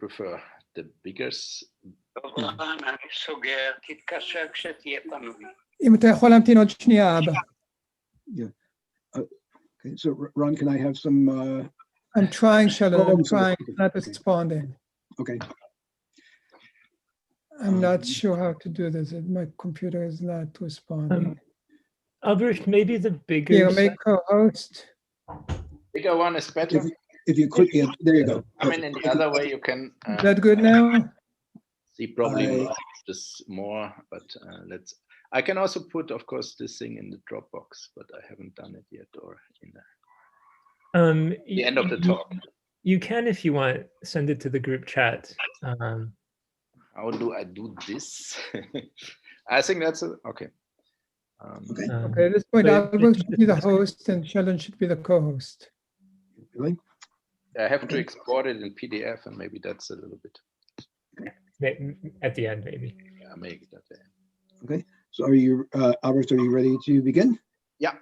prefer the bigger. אם אתה יכול להמתין עוד שנייה, אבא. Okay, so Ron, can I have some? I'm trying, Sheldon. I'm sorry. trying. It's not responding. Okay. I'm not sure how to do this. My computer is not responding. Albrecht, maybe the bigger. Here, make co-host. Bigger one is better. If you click it, there you go. I mean, in the other way, you can. Is that good now? See, probably just more, but let's. I can also put, of course, this thing in the Dropbox, but I haven't done it yet, or in the end of the talk. You can, if you want, send it to the group chat. How do I do this? I think that's okay. Okay, at this point, Albert should be the host and Sheldon should be the co-host. Really? I have to export it in PDF, and maybe that's a little bit. At the end, maybe. Yeah, make it at the end. Okay. So are you, Albert, are you ready to begin? Yeah,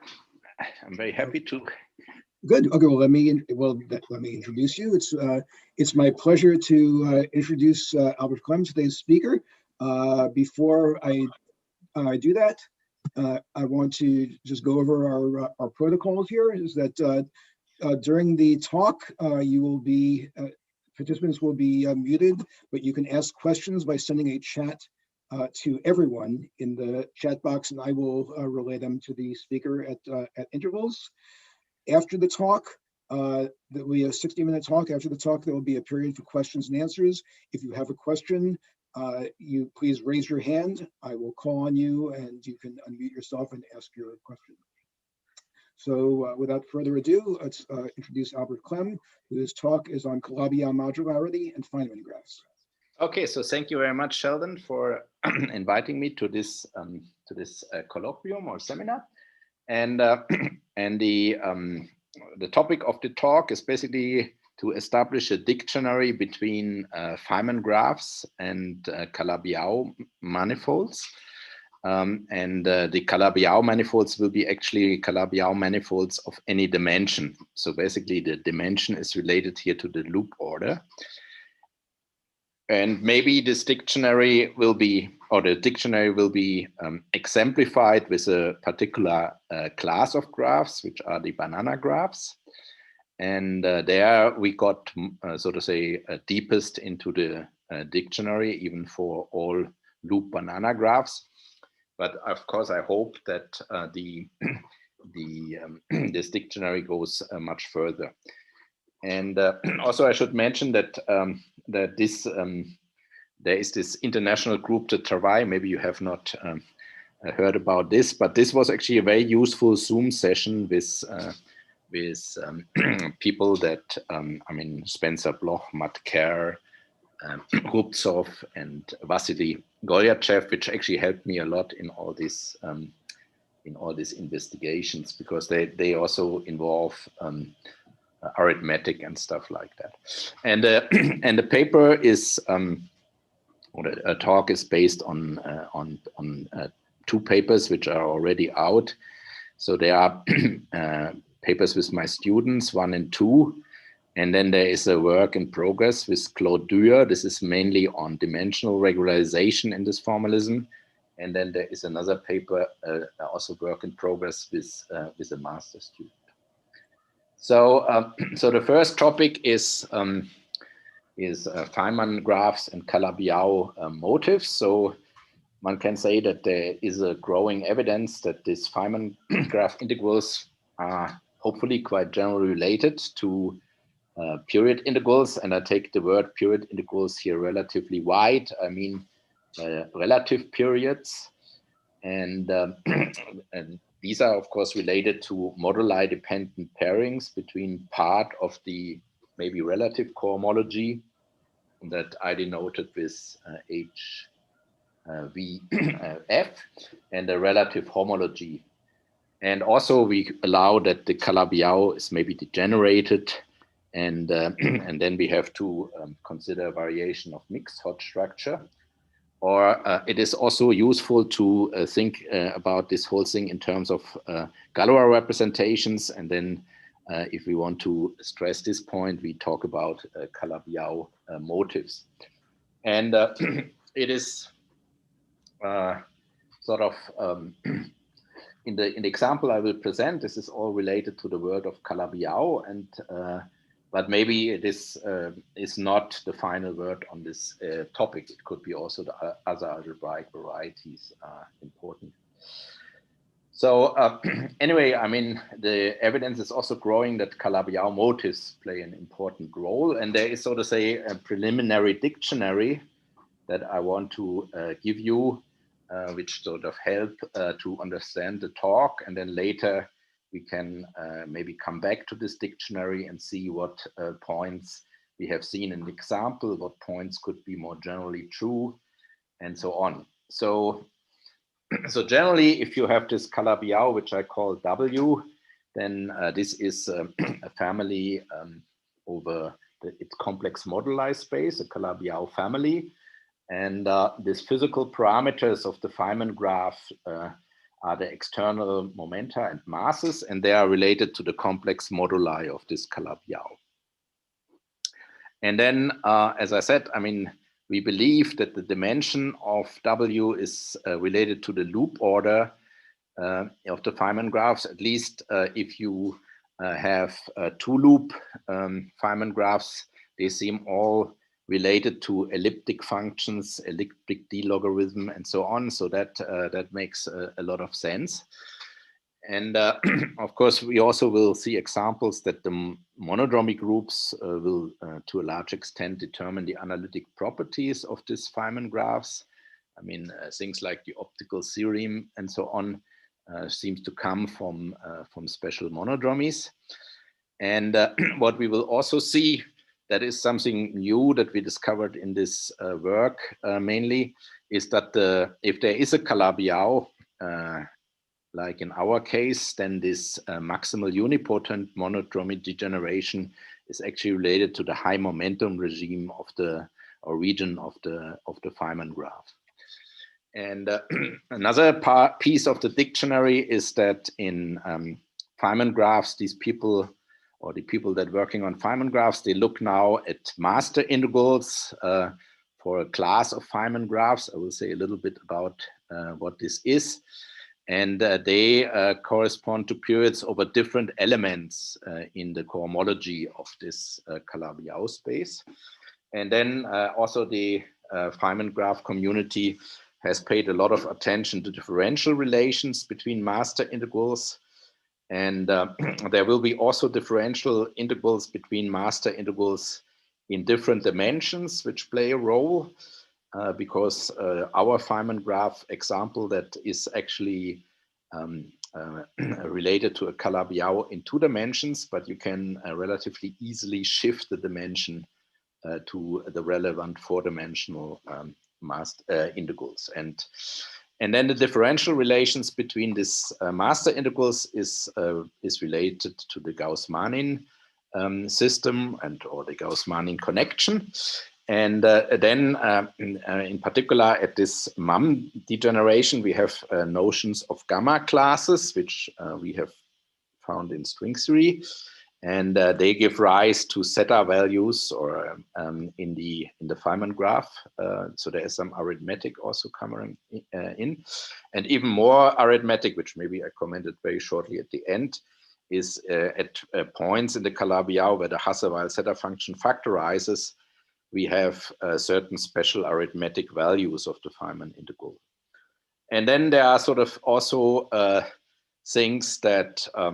I'm very happy to. Good. Okay. Well, let me introduce you. It's my pleasure to introduce Albrecht Klemm, today's speaker. Before I do that, I want to just go over our protocols here. Is that during the talk, participants will be muted, but you can ask questions by sending a chat to everyone in the chat box, and I will relay them to the speaker at intervals. After the talk, that will be a 60-minute talk. After the talk, there will be a period for questions and answers. If you have a question, you please raise your hand. I will call on you, and you can unmute yourself and ask your question. So without further ado, let's introduce Albrecht Klemm, whose talk is on Calabi-Yau modularity and Feynman graphs. Okay, so thank you very much, Sheldon, for inviting me to this colloquium or seminar, and the topic of the talk is basically to establish a dictionary between Feynman graphs and Calabi-Yau manifolds, and the Calabi-Yau manifolds will be actually Calabi-Yau manifolds of any dimension. So basically, the dimension is related here to the loop order. And maybe this dictionary will be, or the dictionary will be exemplified with a particular class of graphs, which are the banana graphs. And there we got, so to say, deepest into the dictionary, even for all loop banana graphs. But of course, I hope that this dictionary goes much further. And also, I should mention that there is this international group, the Travail. Maybe you have not heard about this, but this was actually a very useful Zoom session with people that I mean, Spencer Bloch, Matt Kerr, Rubtsov, and Vasily Golyachev, which actually helped me a lot in all these investigations, because they also involve arithmetic and stuff like that. And the paper is, or a talk is based on two papers which are already out. So there are papers with my students, 1 and 2, and then there is a work in progress with Claude Dürr. This is mainly on dimensional regularization in this formalism. And then there is another paper, also work in progress with a master student. So, so the first topic is Feynman graphs and Calabi-Yau motifs. So one can say that there is a growing evidence that these Feynman graph integrals are hopefully quite generally related to period integrals. And I take the word period integrals here relatively wide. I mean relative periods. And these are, of course, related to moduli dependent pairings between part of the maybe relative cohomology that I denoted with HVF and the relative homology. And also we allow that the Calabi-Yau is maybe degenerated, and then we have to consider variation of mixed Hodge structure. Or it is also useful to think about this whole thing in terms of Galois representations, and then if we want to stress this point, we talk about Calabi-Yau motifs. And it is sort of, in the example I will present, this is all related to the word of Calabi-Yau, and but maybe this is not the final word on this topic. It could be also the other algebraic varieties are important. So anyway, I mean, the evidence is also growing that Calabi-Yau motifs play an important role, and there is, so to say, a preliminary dictionary that I want to give you, which sort of help to understand the talk, and then later we can maybe come back to this dictionary and see what points we have seen in the example, what points could be more generally true, and so on. So generally, if you have this Calabi-Yau, which I call W, then this is a family over its complex moduli space, a Calabi-Yau family. And these physical parameters of the Feynman graph are the external momenta and masses, and they are related to the complex moduli of this Calabi-Yau. And then, as I said, I mean, we believe that the dimension of W is related to the loop order of the Feynman graphs, at least if you have two loop Feynman graphs, they seem all related to elliptic functions, elliptic d-logarithm, and so on. So that makes a lot of sense. And of course, we also will see examples that the monodromy groups will, to a large extent, determine the analytic properties of these Feynman graphs. I mean, things like the optical theorem and so on seems to come from special monodromies. And what we will also see, that is something new that we discovered in this work mainly, is that if there is a Calabi-Yau, like in our case, then this maximal unipotent monodromy degeneration is actually related to the high momentum regime of the, or region of the Feynman graph. And another piece of the dictionary is that in Feynman graphs, these people, or the people that are working on Feynman graphs, they look now at master integrals for a class of Feynman graphs. I will say a little bit about what this is. And they correspond to periods over different elements in the cohomology of this Calabi-Yau space. And then also the Feynman graph community has paid a lot of attention to differential relations between master integrals. And there will be also differential integrals between master integrals in different dimensions, which play a role. Because our Feynman graph example that is actually related to a Calabi-Yau in 2 dimensions, but you can relatively easily shift the dimension to the relevant 4-dimensional master integrals. And then the differential relations between these master integrals is related to the Gauss-Manin system or the Gauss-Manin connection. And then in particular at this MAM degeneration, we have notions of gamma classes, which we have found in string theory. And they give rise to zeta values or in the Feynman graph. So there is some arithmetic also coming in. And even more arithmetic, which maybe I commented very shortly at the end, is at points in the Calabi-Yau where the Husserl zeta function factorizes, we have certain special arithmetic values of the Feynman integral. And then there are sort of also things that are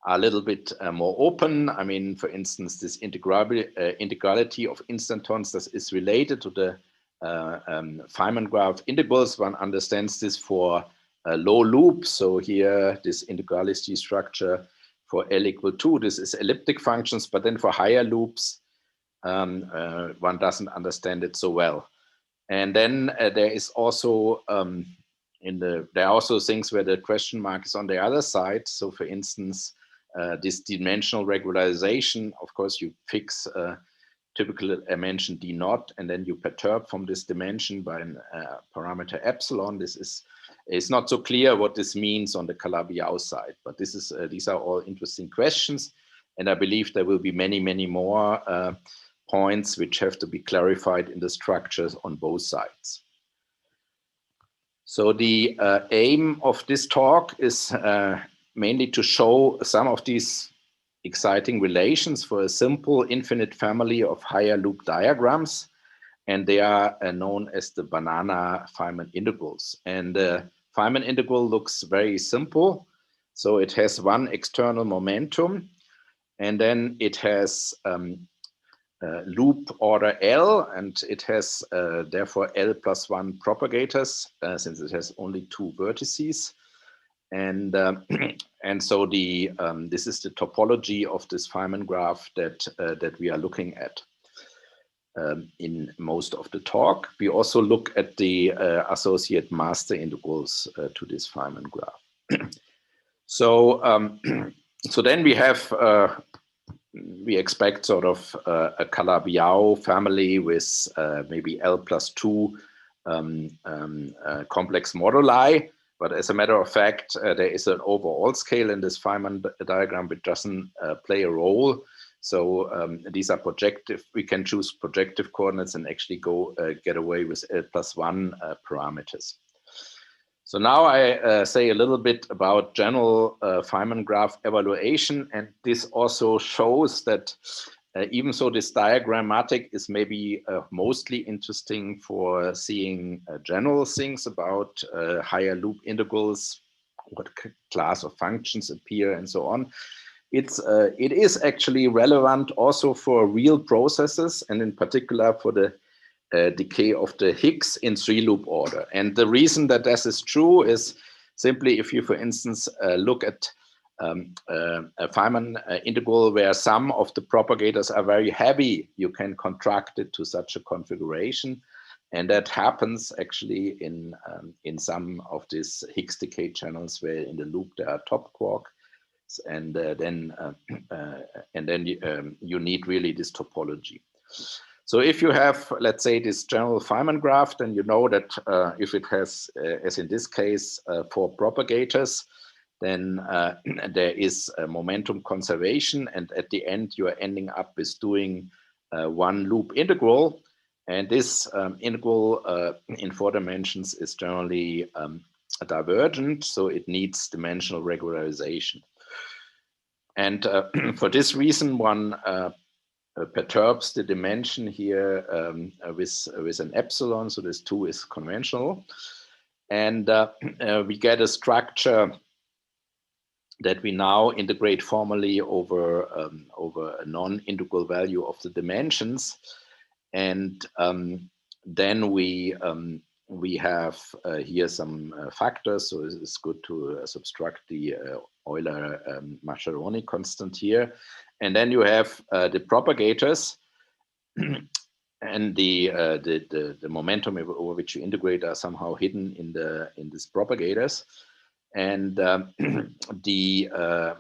a little bit more open. I mean, for instance, this integrality of instantons that is related to the Feynman graph integrals. One understands this for low loops. So here, this integrality structure for L equal 2, this is elliptic functions, but then for higher loops, one doesn't understand it so well. And then there is also there are also things where the question mark is on the other side. So for instance, this dimensional regularization, of course, you fix typical dimension d naught, and then you perturb from this dimension by a parameter epsilon. This is it's not so clear what this means on the Calabi-Yau side, but this is, these are all interesting questions. And I believe there will be many, many more points which have to be clarified in the structures on both sides. So the aim of this talk is mainly to show some of these exciting relations for a simple infinite family of higher loop diagrams. And they are known as the banana Feynman integrals. And the Feynman integral looks very simple. So it has one external momentum, and then it has loop order L, and it has therefore L plus 1 propagators, since it has only 2 vertices. And so the this is the topology of this Feynman graph that we are looking at in most of the talk. We also look at the associate master integrals to this Feynman graph. So so then we have we expect sort of a Calabi-Yau family with maybe L plus 2 complex moduli. But as a matter of fact, there is an overall scale in this Feynman diagram which doesn't play a role. So these are projective. We can choose projective coordinates and actually go get away with L plus 1 parameters. So now I say a little bit about general Feynman graph evaluation, and this also shows that even though this diagrammatic is maybe mostly interesting for seeing general things about higher loop integrals, what class of functions appear and so on, it is actually relevant also for real processes, and in particular for the decay of the Higgs in 3-loop order. And the reason that this is true is simply if you, for instance, look at a Feynman integral where some of the propagators are very heavy, you can contract it to such a configuration. And that happens actually in some of these Higgs decay channels where in the loop there are top quarks. And then you need really this topology. So if you have, let's say, this general Feynman graph, then you know that if it has, as in this case, 4 propagators, then there is a momentum conservation, and at the end you are ending up with doing 1 loop integral, and this integral in 4 dimensions is generally divergent, so it needs dimensional regularization. And for this reason, one perturbs the dimension here with an epsilon, so this 2 is conventional, and we get a structure that we now integrate formally over a non-integral value of the dimensions, and then we have here some factors, so it's good to subtract the Euler-Mascheroni constant here, and then you have the propagators, and the momentum over which you integrate are somehow hidden in these propagators. And the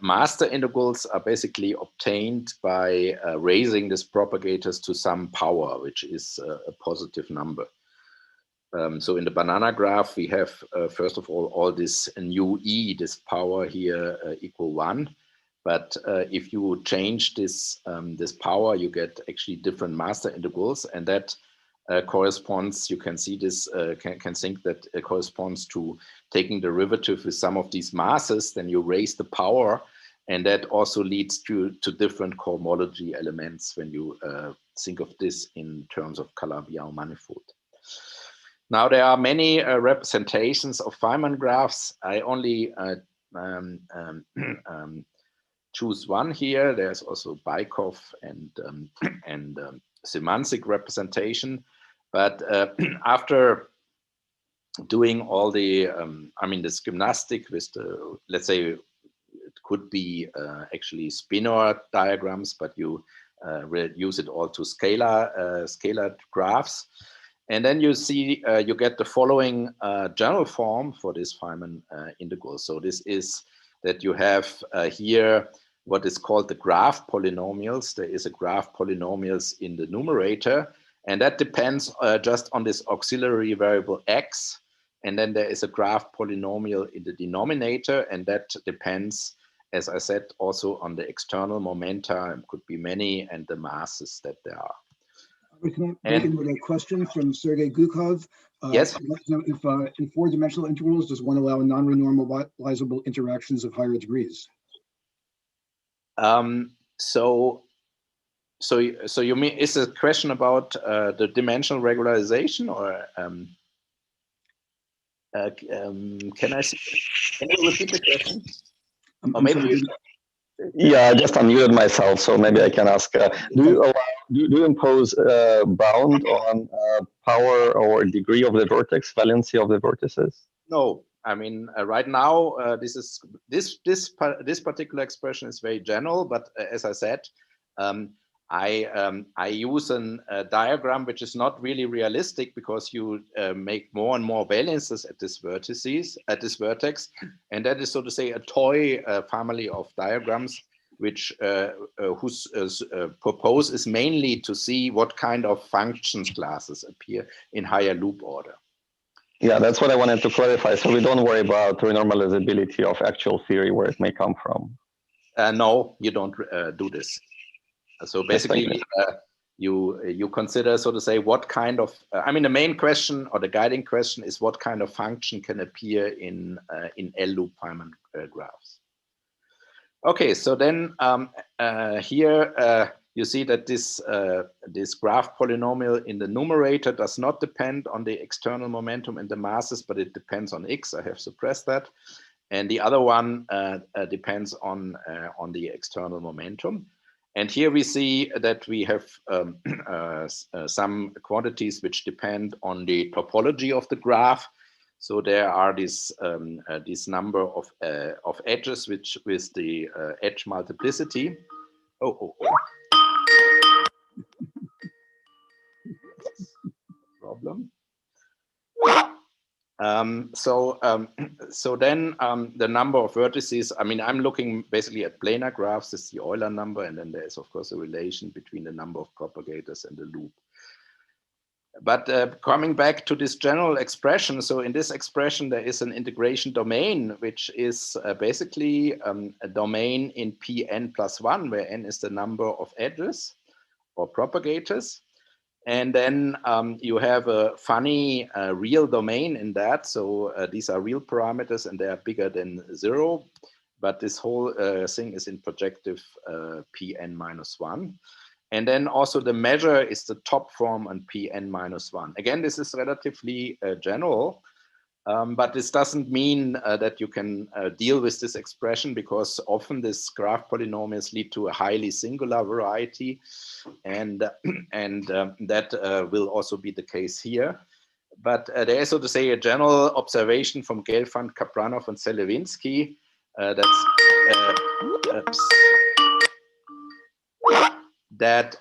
master integrals are basically obtained by raising these propagators to some power, which is a positive number. So in the banana graph, we have, first of all this nu e, this power here equal 1. But if you change this, this power, you get actually different master integrals, and that corresponds, you can see this, can think that it corresponds to taking derivative with some of these masses, then you raise the power, and that also leads to different cohomology elements when you think of this in terms of Calabi-Yau manifold. Now there are many representations of Feynman graphs. I only choose one here. There's also Bykov and semantic representation. But after doing all the, I mean, this gymnastic with the, let's say, it could be actually spinor diagrams, but you reduce it all to scalar graphs. And then you see, you get the following general form for this Feynman integral. So this is that you have here what is called the graph polynomials. There is a graph polynomials in the numerator, and that depends just on this auxiliary variable x. And then there is a graph polynomial in the denominator, and that depends, as I said, also on the external momenta, it could be many, and the masses that there are. Can I break in with a question from Sergei Gukov? Yes. If in four-dimensional integrals, does one allow non-renormalizable interactions of higher degrees? So you mean, is a question about the dimensional regularization, or can you repeat the question? Or maybe yeah, I just unmuted myself, so maybe I can ask: do you impose a bound on power or degree of the vertex, valency of the vertices? No, I mean right now this particular expression is very general, but as I said, I use a diagram which is not really realistic, because you make more and more valences at this vertex, and that is, so to say, a toy family of diagrams which whose purpose is mainly to see what kind of functions classes appear in higher loop order. Yeah, that's what I wanted to clarify. So we don't worry about renormalizability of actual theory, where it may come from. No, you don't do this. So basically, you consider, so to say, what kind of, I mean, the main question or the guiding question is what kind of function can appear in L-loop Feynman graphs. Okay, so then here you see that this graph polynomial in the numerator does not depend on the external momentum and the masses, but it depends on x. I have suppressed that. And the other one depends on the external momentum. And here we see that we have some quantities which depend on the topology of the graph. So there are this number of edges which with the edge multiplicity. Problem. So then the number of vertices, I mean, I'm looking basically at planar graphs. This is the Euler number, and then there's of course a relation between the number of propagators and the loop. But coming back to this general expression, so in this expression there is an integration domain, which is basically a domain in Pn+1, where n is the number of edges or propagators. And then you have a funny real domain in that. So these are real parameters and they are bigger than 0. But this whole thing is in projective Pn-1. And then also the measure is the top form on Pn-1. Again, this is relatively general. But this doesn't mean that you can deal with this expression, because often this graph polynomials lead to a highly singular variety, and that will also be the case here. But there is, so to say, a general observation from Gelfand, Kapranov, and Selevinsky that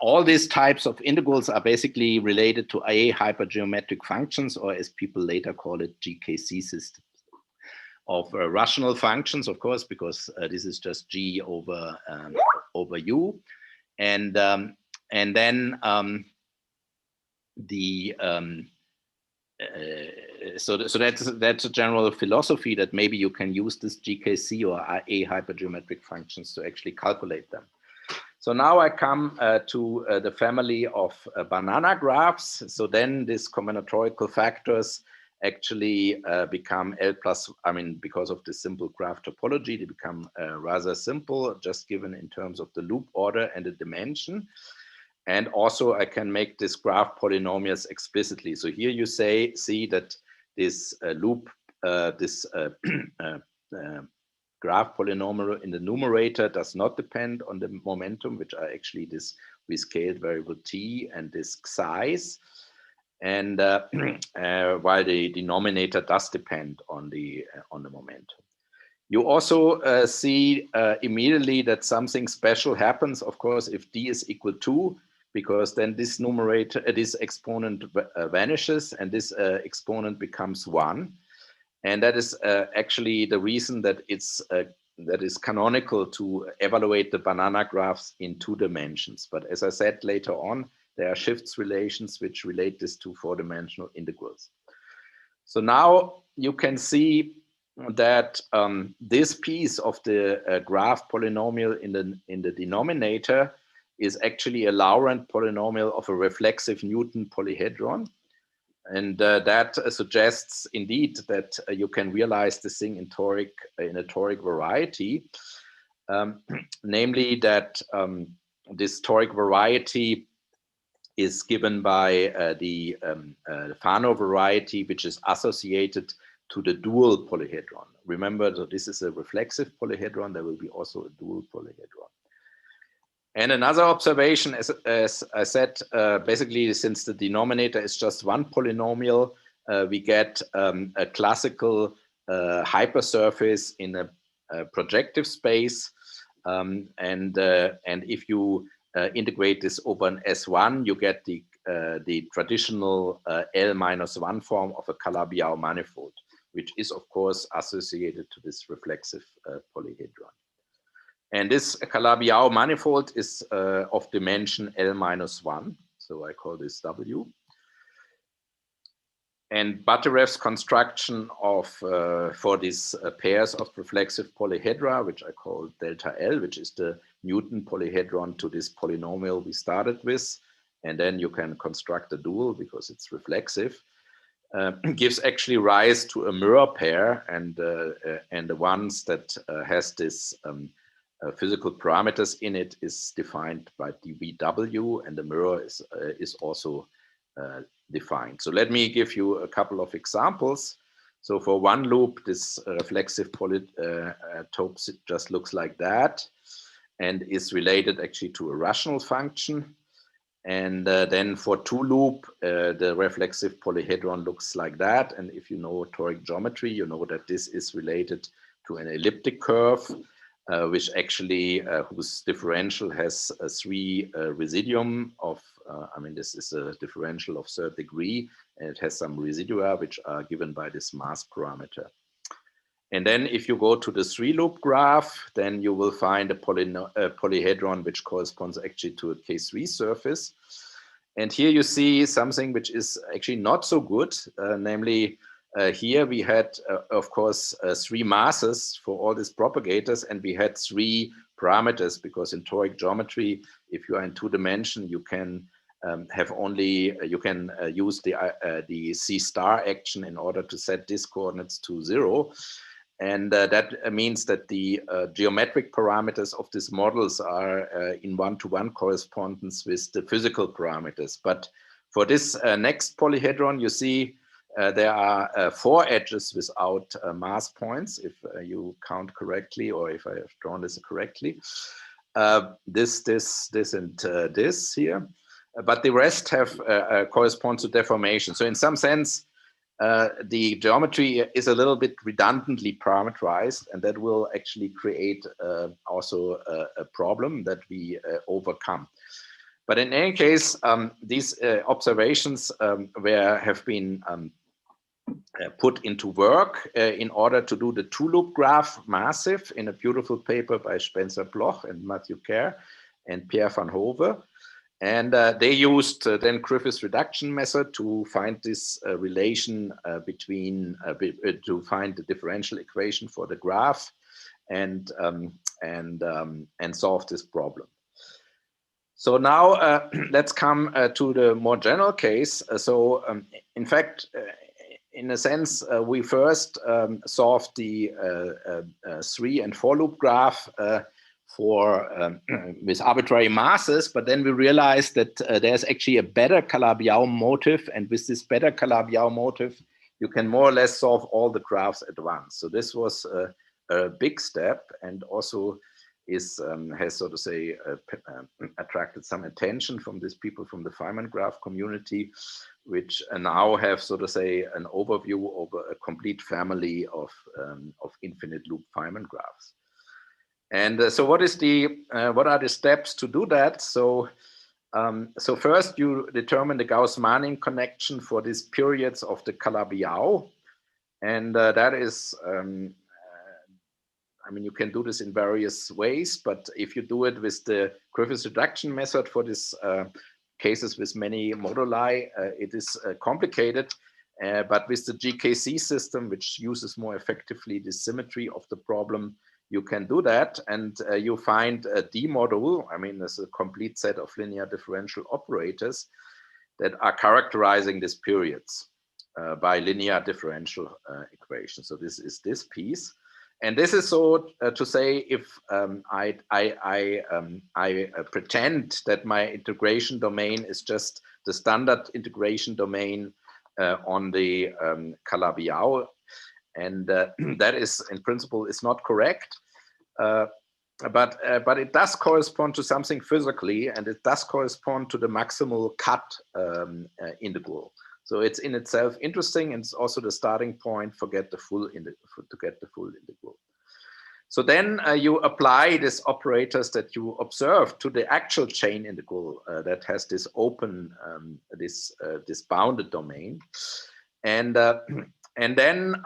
all these types of integrals are basically related to A hypergeometric functions, or as people later call it, GKC systems of rational functions, of course, because this is just G over U, and then so that's a general philosophy, that maybe you can use this GKC or A hypergeometric functions to actually calculate them. So now I come to the family of banana graphs. So then these combinatorial factors actually become L plus, I mean, because of the simple graph topology, they become rather simple, just given in terms of the loop order and the dimension. And also I can make this graph polynomials explicitly. So here you see that this graph polynomial in the numerator does not depend on the momentum, which are actually this rescaled variable t and this size, and while the denominator does depend on the momentum. You also see immediately that something special happens, of course, if d is equal to, because then this numerator, this exponent vanishes, and this exponent becomes 1. And that is actually the reason that that is canonical to evaluate the banana graphs in 2 dimensions. But as I said later on, there are shifts relations which relate this to 4-dimensional integrals. So now you can see that this piece of the graph polynomial in the denominator is actually a Laurent polynomial of a reflexive Newton polyhedron. And that suggests indeed that you can realize this thing in a toric variety, namely that this toric variety is given by the Fano variety, which is associated to the dual polyhedron. Remember, so this is a reflexive polyhedron. There will be also a dual polyhedron. And another observation, as I said, basically, since the denominator is just one polynomial, we get a classical hypersurface in a projective space. And if you integrate this over an S1, you get the traditional L-1 form of a Calabi-Yau manifold, which is, of course, associated to this reflexive polyhedron. And this Calabi-Yau manifold is of dimension L-1, so I call this W. And Baterev's construction of for these pairs of reflexive polyhedra, which I call delta L, which is the Newton polyhedron to this polynomial we started with, and then you can construct a dual because it's reflexive, gives actually rise to a mirror pair, and the ones that has this physical parameters in it is defined by dVW, and the mirror is also defined. So let me give you a couple of examples. So for one loop, this reflexive polytope just looks like that and is related actually to a rational function. And then for two loop, the reflexive polyhedron looks like that. And if you know toric geometry, you know that this is related to an elliptic curve, which actually whose differential has a 3 residuum of, I mean, this is a differential of third degree, and it has some residua which are given by this mass parameter. And then if you go to the 3-loop graph, then you will find a polyhedron which corresponds actually to a K3 surface. And here you see something which is actually not so good, namely here we had, of course, 3 masses for all these propagators, and we had 3 parameters, because in toric geometry, if you are in 2 dimension, you can have only, you can use the C star action in order to set these coordinates to 0. And that means that the geometric parameters of these models are in one-to-one correspondence with the physical parameters. But for this next polyhedron, you see there are 4 edges without mass points, if you count correctly, or if I have drawn this correctly. This, and this here. But the rest have correspond to deformation. So in some sense, the geometry is a little bit redundantly parameterized, and that will actually create also a problem that we overcome. But in any case, these observations have been put into work in order to do the 2-loop graph massive in a beautiful paper by Spencer Bloch and Matthew Kerr and Pierre van Hove. And they used then Griffith's reduction method to find this relation between, to find the differential equation for the graph and solve this problem. So now let's come to the more general case. In fact, in a sense, we first solved the 3- and 4-loop graph with arbitrary masses, but then we realized that there's actually a better Calabi-Yau motive, and with this better Calabi-Yau motive, you can more or less solve all the graphs at once. So this was a big step, and also has, so to say, attracted some attention from these people from the Feynman graph community, which now have, so to say, an overview over a complete family of infinite loop Feynman graphs. And so what are the steps to do that? So first you determine the Gauss-Manning connection for these periods of the Calabi-Yau. And that is, I mean, you can do this in various ways, but if you do it with the Griffith's reduction method for these cases with many moduli, it is complicated. But with the GKC system, which uses more effectively the symmetry of the problem, you can do that, and you find a D module. I mean, there's a complete set of linear differential operators that are characterizing these periods by linear differential equations. So this is this piece. And this is so to say, if I pretend that my integration domain is just the standard integration domain on the Calabi-Yau, and that is in principle is not correct, but it does correspond to something physically, and it does correspond to the maximal cut integral. So it's in itself interesting, and it's also the starting point for get the full to get the full integral. So then you apply these operators that you observe to the actual chain integral that has this open, this bounded domain, and then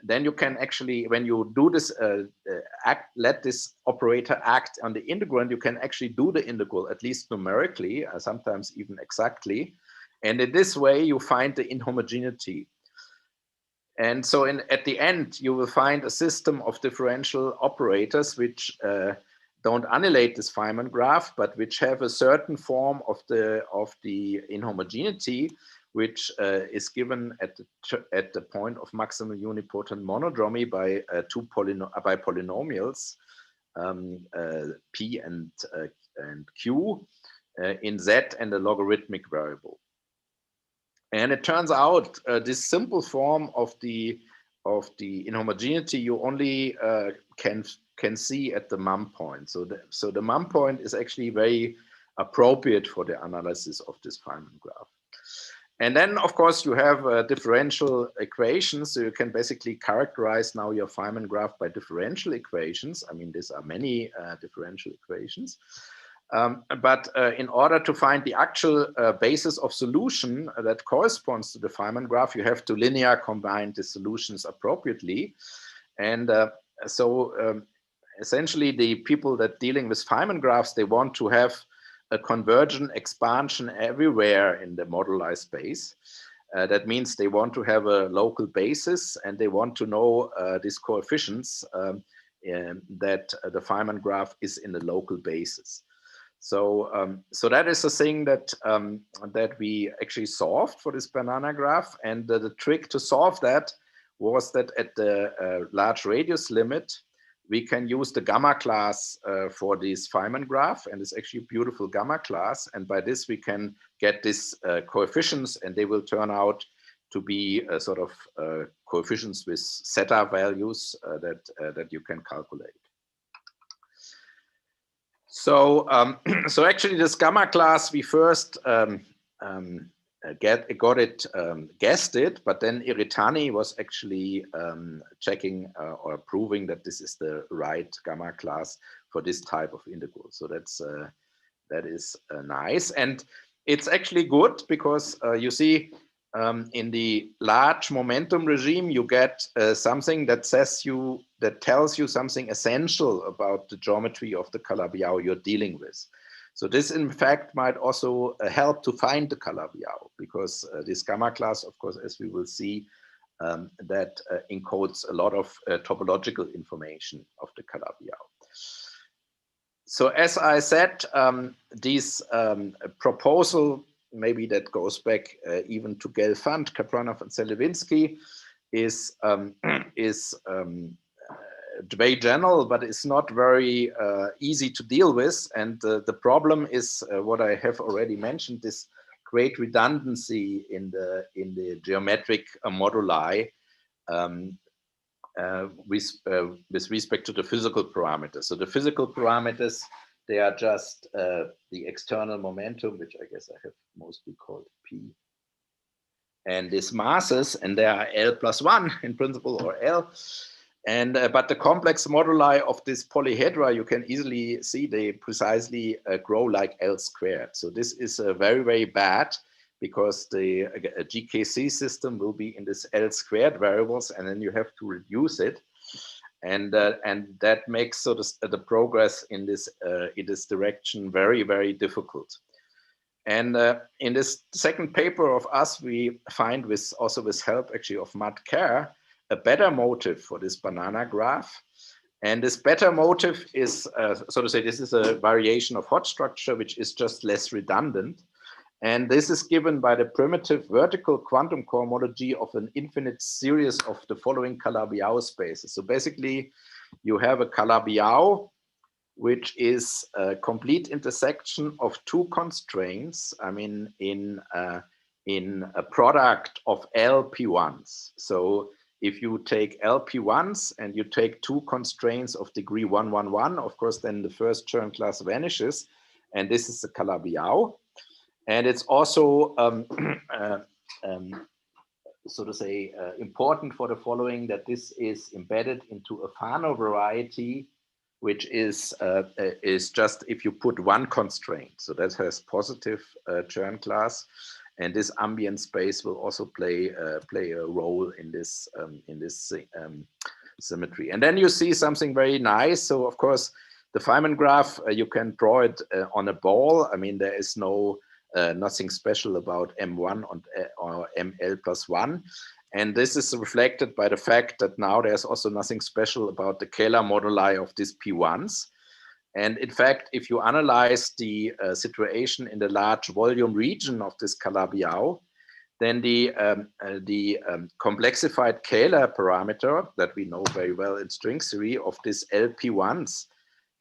then you can actually, when you do this, let this operator act on the integrand, you can actually do the integral, at least numerically, sometimes even exactly. And in this way, you find the inhomogeneity. And so at the end, you will find a system of differential operators which don't annihilate this Feynman graph, but which have a certain form of the inhomogeneity, which is given at the point of maximal unipotent monodromy by polynomials, p and q, in z and a logarithmic variable. And it turns out this simple form of the inhomogeneity you only can see at the mum point. So the mum point is actually very appropriate for the analysis of this Feynman graph. And then, of course, you have differential equations. So you can basically characterize now your Feynman graph by differential equations. I mean, these are many differential equations. But in order to find the actual basis of solution that corresponds to the Feynman graph, you have to linear combine the solutions appropriately. And essentially, the people that dealing with Feynman graphs, they want to have a convergent expansion everywhere in the moduli space. That means they want to have a local basis, and they want to know these coefficients that the Feynman graph is in the local basis. So, so that is the thing that that we actually solved for this banana graph, and the trick to solve that was that at the large radius limit, we can use the gamma class for this Feynman graph, and it's actually a beautiful gamma class. And by this, we can get these coefficients, and they will turn out to be sort of coefficients with zeta values that you can calculate. So, so actually, this gamma class, we first guessed it, but then Iritani was actually checking or proving that this is the right gamma class for this type of integral. So that is nice, and it's actually good because you see in the large momentum regime you get something that tells you something essential about the geometry of the Calabi-Yau you're dealing with. So this, in fact, might also help to find the Calabi-Yau, because this gamma class, of course, as we will see, that encodes a lot of topological information of the Calabi-Yau. So as I said, this proposal, maybe that goes back even to Gelfand, Kapranov, and Selivinsky, is very general, but it's not very easy to deal with. And the problem is what I have already mentioned: this great redundancy in the geometric moduli with respect to the physical parameters. So the physical parameters, they are just the external momentum, which I guess I have mostly called P, and these masses, and there are L plus 1 in principle, or L. And but the complex moduli of this polyhedra, you can easily see they precisely grow like L squared. So this is very, very bad, because the GKC system will be in this L squared variables, and then you have to reduce it. And that makes the progress in this direction very, very difficult. And in this second paper of us, we find also with help actually of Matt Kerr, a better motive for this banana graph. And this better motive is, so to say, this is a variation of hot structure, which is just less redundant. And this is given by the primitive vertical quantum cohomology of an infinite series of the following Calabi-Yau spaces. So basically, you have a Calabi-Yau, which is a complete intersection of two constraints. I mean, in a product of LP1s. So if you take LP1s and you take two constraints of degree 1, 1, 1, of course, then the first Chern class vanishes. And this is the Calabi-Yau. And it's also, so to say, important for the following, that this is embedded into a Fano variety, which is just if you put one constraint. So that has positive Chern class. And this ambient space will also play a role in this symmetry. And then you see something very nice. So of course, the Feynman graph, you can draw it on a ball. I mean, there is nothing special about M1 or ML plus 1. And this is reflected by the fact that now there's also nothing special about the Kähler moduli of these P1s. And in fact, if you analyze the situation in the large volume region of this Calabi-Yau, then the complexified Kähler parameter that we know very well in string theory of this LP1s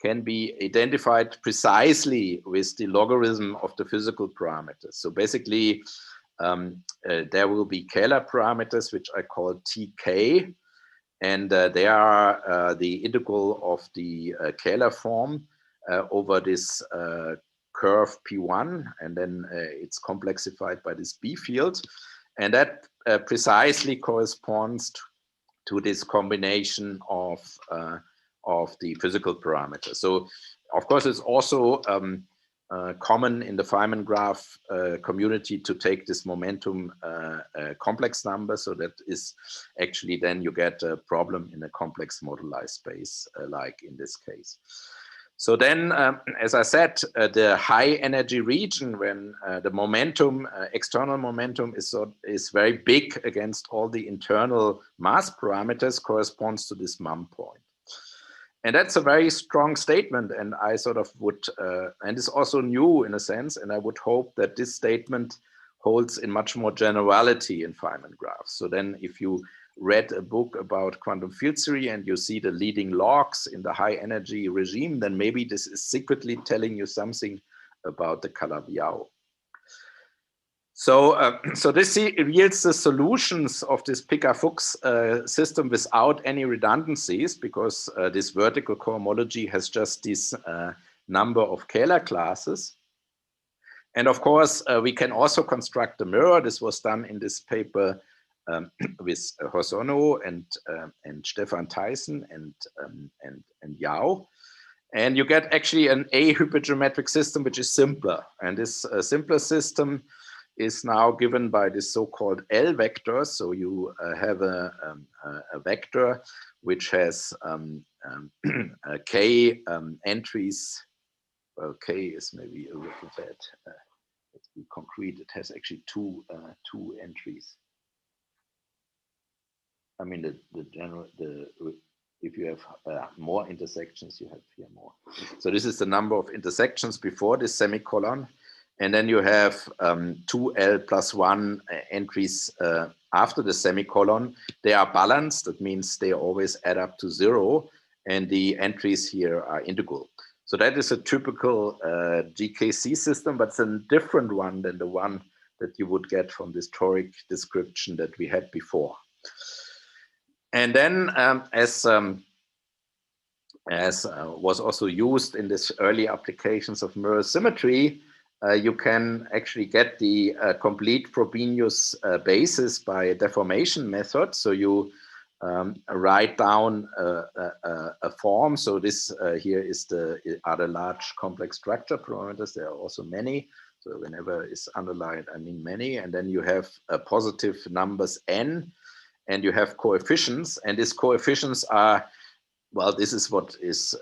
can be identified precisely with the logarithm of the physical parameters. So basically, there will be Kähler parameters, which I call TK, and they are the integral of the Kähler form over this curve P1, and then it's complexified by this B field. And that precisely corresponds to this combination of the physical parameters. So, of course, it's also common in the Feynman graph community to take this momentum complex number. So that is actually then you get a problem in a complex moduli space, like in this case. So then, as I said, the high energy region, when the momentum, external momentum is very big against all the internal mass parameters, corresponds to this MUM point. And that's a very strong statement, and I sort of would, and it's also new in a sense, and I would hope that this statement holds in much more generality in Feynman graphs. So then if you read a book about quantum field theory and you see the leading logs in the high energy regime, then maybe this is secretly telling you something about the Calabi-Yau. So, so this yields the solutions of this Picard-Fuchs system without any redundancies, because this vertical cohomology has just this number of Kähler classes. And of course, we can also construct a mirror. This was done in this paper with Hosono and Stefan Theissen and Yau. And you get actually an ahypergeometric system, which is simpler. And this simpler system is now given by this so-called L vector. So you have a vector which has k entries. Well, k is maybe a little bit, let's be concrete. It has actually two entries. I mean, if you have more intersections, you have here more. So this is the number of intersections before this semicolon. And then you have 2L plus 1 entries after the semicolon. They are balanced. That means they always add up to 0. And the entries here are integral. So that is a typical GKC system, but it's a different one than the one that you would get from this toric description that we had before. And then as was also used in this early applications of mirror symmetry, you can actually get the complete Frobenius basis by a deformation method. So you write down a form. So this here is are the large complex structure parameters. There are also many. So whenever it's underlined, I mean many. And then you have positive numbers n, and you have coefficients. And these coefficients are well, this is what is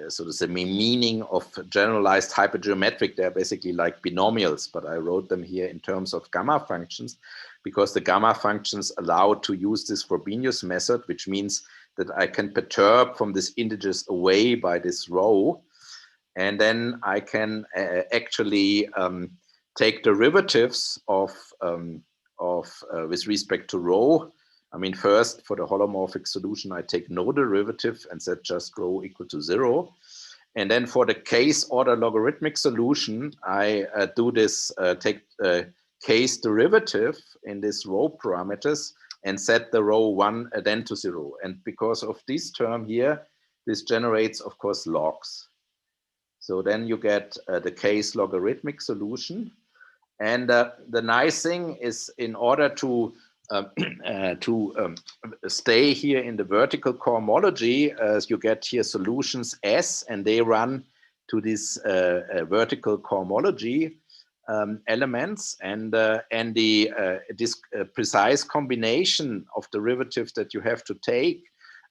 so to say meaning of generalized hypergeometric. They're basically like binomials, but I wrote them here in terms of gamma functions because the gamma functions allow to use this Frobenius method, which means that I can perturb from these integers away by this row, and then I can actually take derivatives of with respect to rho. I mean, first, for the holomorphic solution, I take no derivative and set just rho equal to 0. And then for the case order logarithmic solution, I do this, take case derivative in this rho parameters and set the rho 1 then to 0. And because of this term here, this generates, of course, logs. So then you get the case logarithmic solution. And the nice thing is, in order to stay here in the vertical cohomology, you get here solutions S, and they run to this vertical cohomology elements, and this precise combination of derivatives that you have to take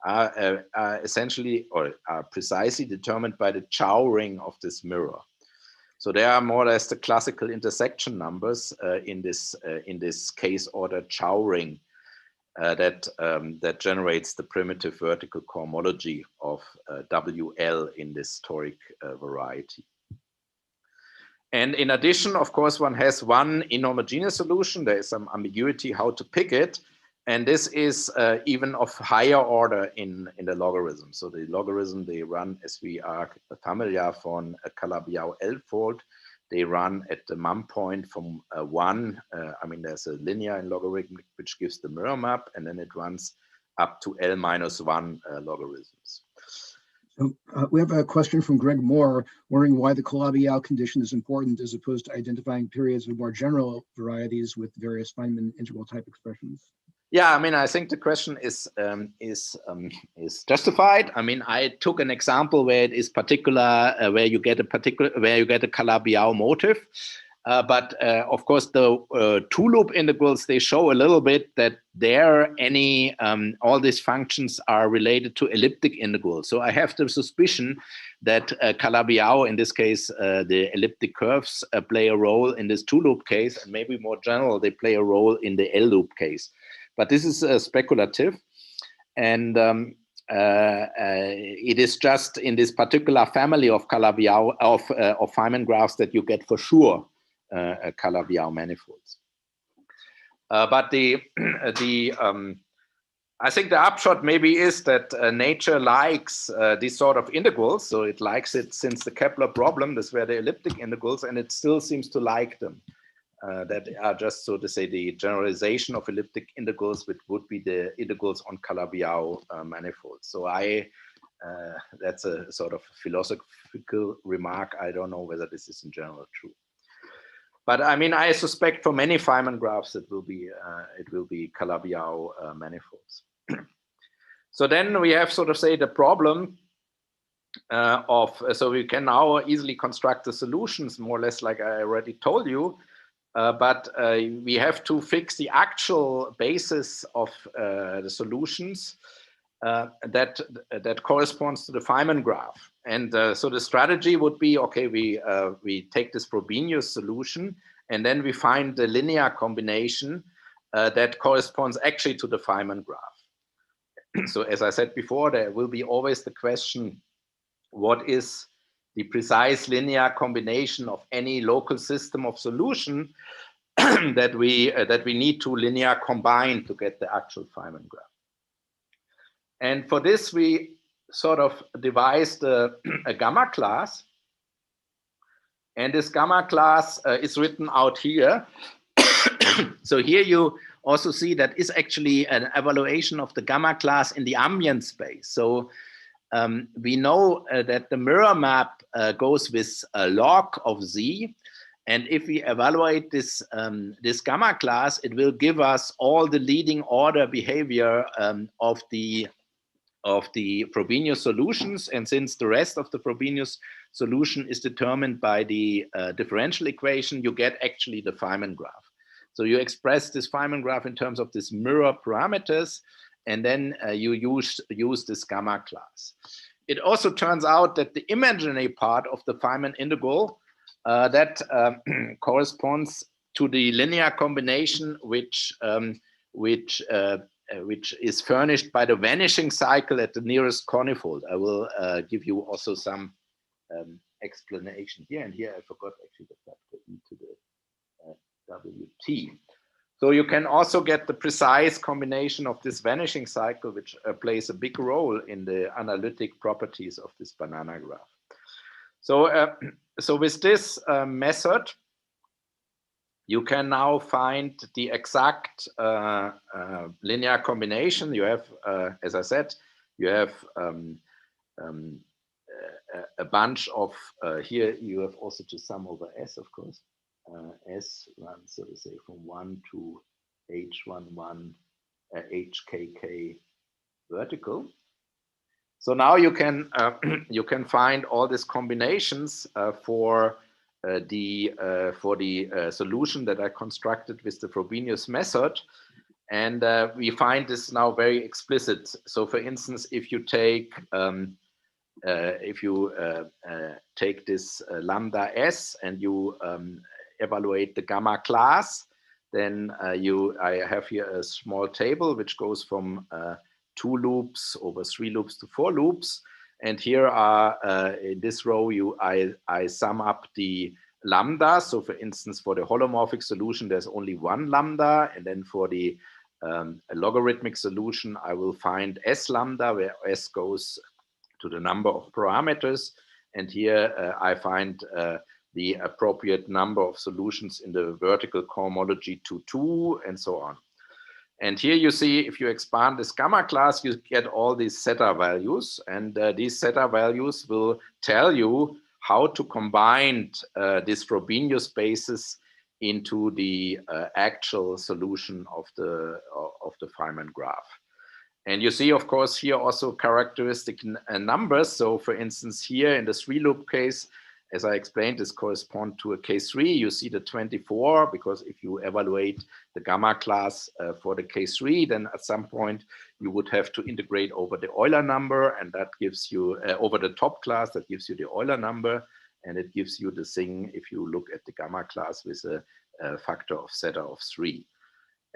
are essentially or are precisely determined by the Chow ring of this mirror. So they are more or less the classical intersection numbers in this case order Chow ring that generates the primitive vertical cohomology of WL in this toric variety. And in addition, of course, one has one inhomogeneous solution. There is some ambiguity how to pick it. And this is even of higher order in the logarithm. So the logarithm, they run, as we are familiar from a Calabi-Yau L-fold, they run at the mum point from 1. I mean, there's a linear in logarithmic, which gives the mirror map, and then it runs up to L-1 logarithms. So we have a question from Greg Moore, wondering why the Calabi-Yau condition is important as opposed to identifying periods with more general varieties with various Feynman integral type expressions. Yeah, I mean, I think the question is justified. I mean, I took an example where it is particular, where you get a Calabi-Yau motive, but of course the two-loop integrals, they show a little bit that there all these functions are related to elliptic integrals. So I have the suspicion that Calabi-Yau, in this case, the elliptic curves play a role in this two-loop case, and maybe more general, they play a role in the L-loop case. But this is speculative, and it is just in this particular family of Calabi-Yau of Feynman graphs that you get for sure Calabi-Yau manifolds. But I think the upshot maybe is that nature likes these sort of integrals, so it likes it since the Kepler problem. This were the elliptic integrals, and it still seems to like them. That are just, so to say, the generalization of elliptic integrals, which would be the integrals on Calabi-Yau manifolds. So that's a sort of philosophical remark. I don't know whether this is in general true. But I mean, I suspect for many Feynman graphs, it will be Calabi-Yau manifolds. So then we have, sort of say, the problem so we can now easily construct the solutions, more or less like I already told you. But we have to fix the actual basis of the solutions that corresponds to the Feynman graph. And so the strategy would be, okay, we take this Frobenius solution, and then we find the linear combination that corresponds actually to the Feynman graph. So as I said before, there will be always the question, what is the precise linear combination of any local system of solution that we need to linear combine to get the actual Feynman graph. And for this, we sort of devised a gamma class. And this gamma class is written out here. So here you also see that is actually an evaluation of the gamma class in the ambient space. So we know that the mirror map goes with a log of Z, and if we evaluate this this gamma class, it will give us all the leading order behavior of the Frobenius solutions. And since the rest of the Frobenius solution is determined by the differential equation, you get actually the Feynman graph. So you express this Feynman graph in terms of this mirror parameters. and then you use this gamma class. It also turns out that the imaginary part of the Feynman integral that corresponds to the linear combination which is furnished by the vanishing cycle at the nearest conifold. I will give you also some explanation here, and here I forgot actually the factor e to the WT. So you can also get the precise combination of this vanishing cycle, which plays a big role in the analytic properties of this banana graph. So, so with this method, you can now find the exact linear combination. You have, as I said, you have a bunch of, here you have also to sum over S, of course. S runs, so to say, from 1 to H11, HKK vertical. So now you can find all these combinations for the solution that I constructed with the Frobenius method, and we find this now very explicit. So, for instance, if you take this lambda S and you evaluate the gamma class, then I have here a small table which goes from 2 loops over 3 loops to 4 loops, and here are in this row I sum up the lambda. So, for instance, for the holomorphic solution, there's only 1 lambda, and then for the logarithmic solution, I will find S lambda, where S goes to the number of parameters, and here I find the appropriate number of solutions in the vertical cohomology to 2, and so on. And here you see, if you expand this gamma class, you get all these zeta values, and these zeta values will tell you how to combine these Frobenius spaces into the actual solution of the Feynman graph. And you see, of course, here also characteristic numbers. So, for instance, here in the 3-loop case, as I explained, this corresponds to a case 3. You see the 24, because if you evaluate the gamma class for the case 3, then at some point you would have to integrate over the Euler number, and that gives you over the top class, that gives you the Euler number, and it gives you the thing if you look at the gamma class with a factor of zeta of 3.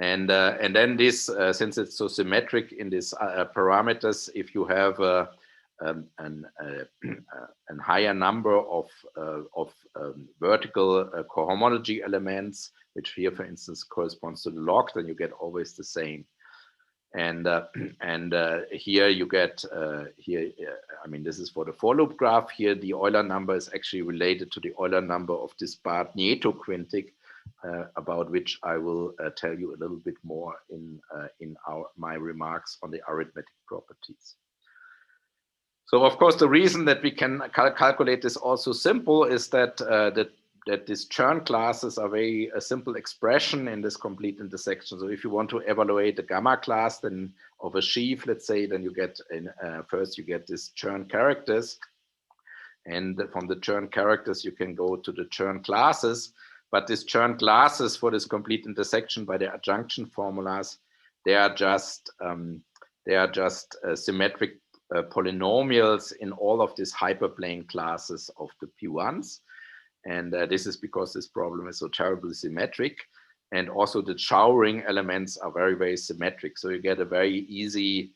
And then this, since it's so symmetric in these parameters, if you have a higher number of vertical cohomology elements, which here, for instance, corresponds to the log, then you get always the same. And here you get I mean, this is for the 4-loop graph. Here, the Euler number is actually related to the Euler number of this Barth-Nieto quintic, about which I will tell you a little bit more in my remarks on the arithmetic properties. So, of course, the reason that we can calculate this also simple is that that these Chern classes are very simple expression in this complete intersection. So, if you want to evaluate the gamma class then of a sheaf, let's say, then you get first you get these Chern characters, and from the Chern characters you can go to the Chern classes. But these Chern classes for this complete intersection by the adjunction formulas, they are just symmetric polynomials in all of these hyperplane classes of the P1s. And this is because this problem is so terribly symmetric. And also the showering elements are very, very symmetric. So you get a very easy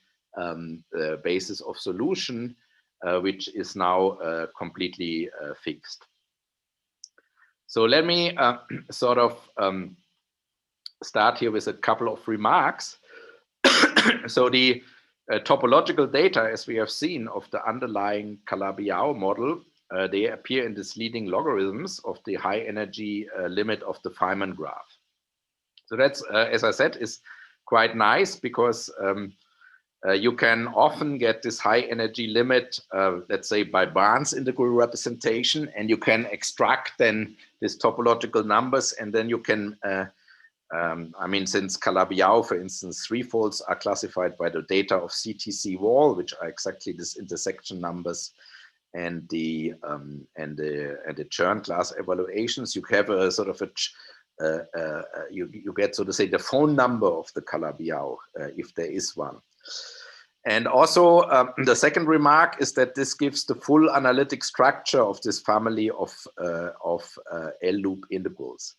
basis of solution, which is now completely fixed. So let me sort of start here with a couple of remarks. So the topological data, as we have seen, of the underlying Calabi-Yau model, they appear in these leading logarithms of the high energy limit of the Feynman graph. So that's, as I said, is quite nice, because you can often get this high energy limit, let's say by Barnes integral representation, and you can extract then these topological numbers, and then you can I mean, since Calabi-Yau, for instance, 3-folds are classified by the data of CTC wall, which are exactly this intersection numbers, and the Chern class evaluations. You have a sort of you get, so to say, the phone number of the Calabi-Yau, if there is one. And also, the second remark is that this gives the full analytic structure of this family of L-loop integrals.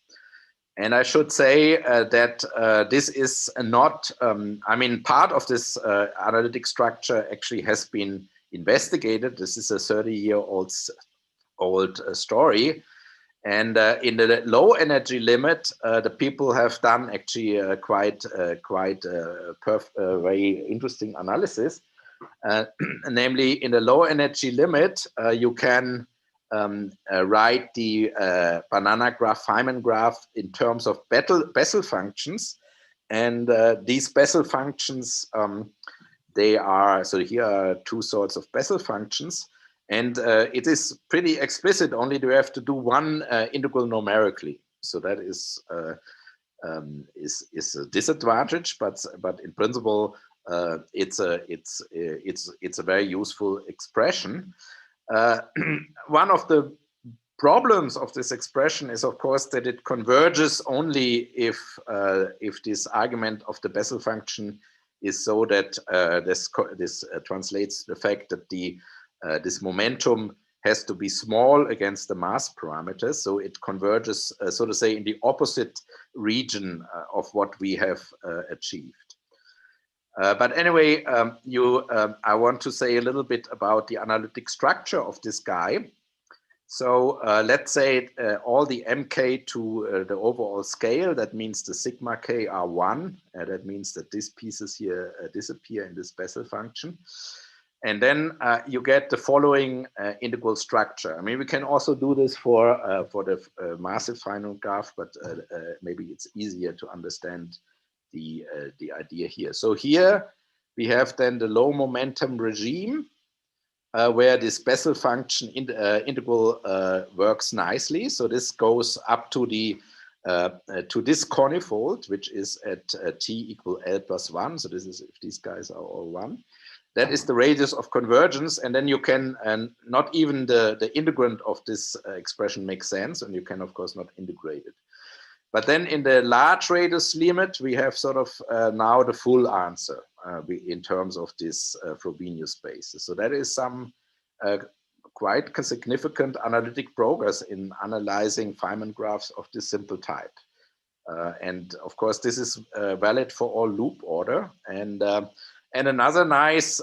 And I should say that this is not, I mean, part of this analytic structure actually has been investigated. This is a 30-year-old story. And in the low energy limit, the people have done actually quite very interesting analysis. Namely, in the low energy limit, you can write the banana graph, Feynman graph in terms of Bessel functions. And these Bessel functions, they are, so here are two sorts of Bessel functions. And it is pretty explicit, only you have to do one integral numerically. So that is a disadvantage, but in principle, it's a very useful expression. One of the problems of this expression is, of course, that it converges only if this argument of the Bessel function is so that this translates the fact that this momentum has to be small against the mass parameters, so it converges, so to say, in the opposite region of what we have achieved. But anyway, I want to say a little bit about the analytic structure of this guy. So let's say all the mk to the overall scale, that means the sigma k are 1. That means that these pieces here disappear in this Bessel function. And then you get the following integral structure. I mean, we can also do this for the massive Feynman graph, but maybe it's easier to understand the idea here. So here we have then the low momentum regime, where this Bessel function integral works nicely. So this goes up to the to this conifold, which is at t equal L plus 1. So this is if these guys are all 1. That is the radius of convergence, and then you can, and not even the integrand of this expression makes sense, and you can of course not integrate it. But then in the large radius limit, we have sort of now the full answer in terms of this Frobenius space. So that is some quite significant analytic progress in analyzing Feynman graphs of this simple type. And of course, this is valid for all loop order. And another nice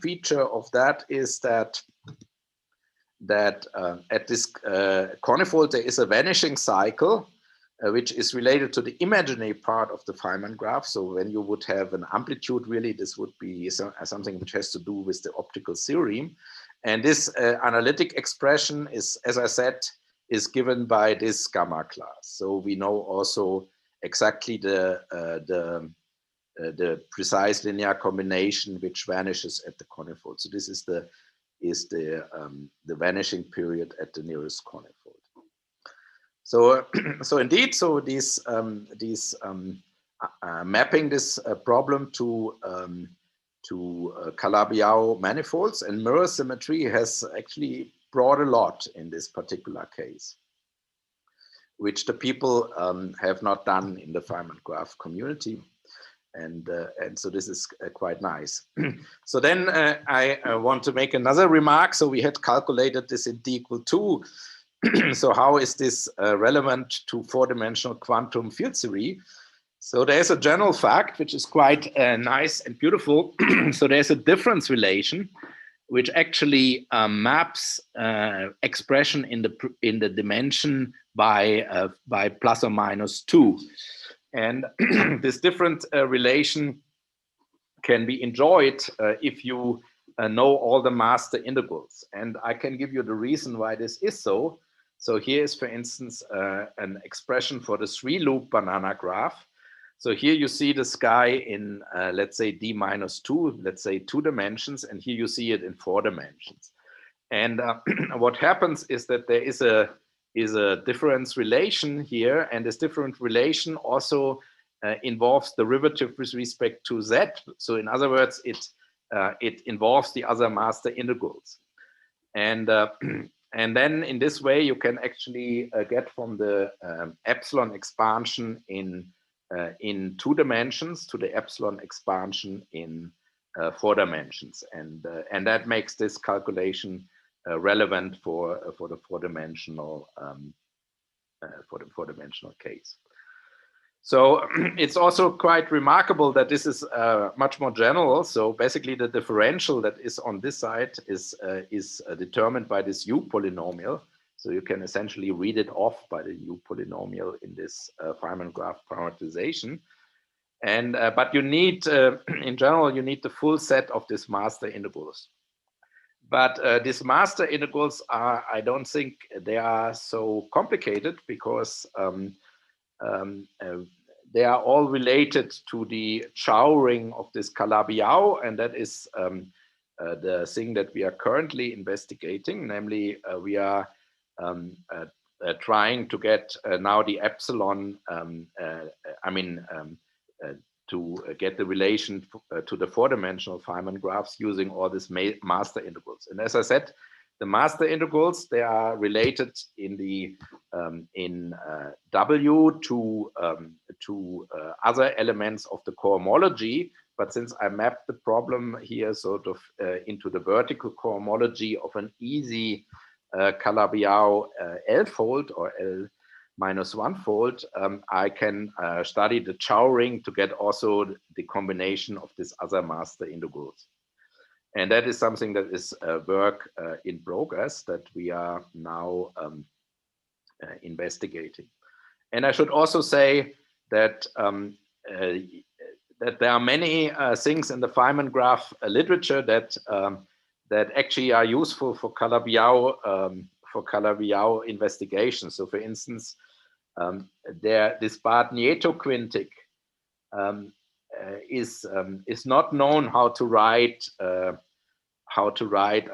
feature of that is that at this conifold, there is a vanishing cycle, which is related to the imaginary part of the Feynman graph. So when you would have an amplitude, really, this would be something which has to do with the optical theorem. And this analytic expression is, as I said, is given by this gamma class. So we know also exactly the precise linear combination which vanishes at the conifold. So this is the vanishing period at the nearest conifold. So indeed, so these mapping this problem to Calabi-Yau manifolds and mirror symmetry has actually brought a lot in this particular case, which the people have not done in the Feynman graph community. And so this is quite nice. So then I want to make another remark. So we had calculated this in d equal 2. So how is this relevant to four-dimensional quantum field theory? So there's a general fact which is quite nice and beautiful. So there's a difference relation which actually maps expression in the dimension by plus or minus 2. And this different relation can be enjoyed if you know all the master integrals. And I can give you the reason why this is so. So here is, for instance, an expression for the 3-loop banana graph. So here you see this guy in, let's say, d minus 2, let's say 2 dimensions, and here you see it in 4 dimensions. And what happens is that there is a difference relation here, and this different relation also involves derivative with respect to z. So in other words, it involves the other master integrals. And then in this way, you can actually get from the epsilon expansion in 2 dimensions to the epsilon expansion in 4 dimensions, and that makes this calculation relevant for the 4-dimensional case. So it's also quite remarkable that this is much more general. So basically, the differential that is on this side is determined by this U polynomial. So you can essentially read it off by the U polynomial in this Feynman graph parameterization. And but you need, in general, you need the full set of these master integrals. But these master integrals are, I don't think they are so complicated, because they are all related to the Chow-ring of this Calabi-Yau, and that is the thing that we are currently investigating. Namely, we are trying to get now the epsilon, to get the relation to the 4-dimensional Feynman graphs using all these master integrals. And as I said, the master integrals, they are related in the W to other elements of the cohomology. But since I mapped the problem here sort of into the vertical cohomology of an easy Calabi-Yau L-fold or L-1 fold, I can study the Chow-ring to get also the combination of these other master integrals. And that is something that is work in progress that we are now investigating. And I should also say that that there are many things in the Feynman graph literature that that actually are useful for Calabi-Yau investigation. So, for instance, this Barth-Nieto quintic is not known how to write. I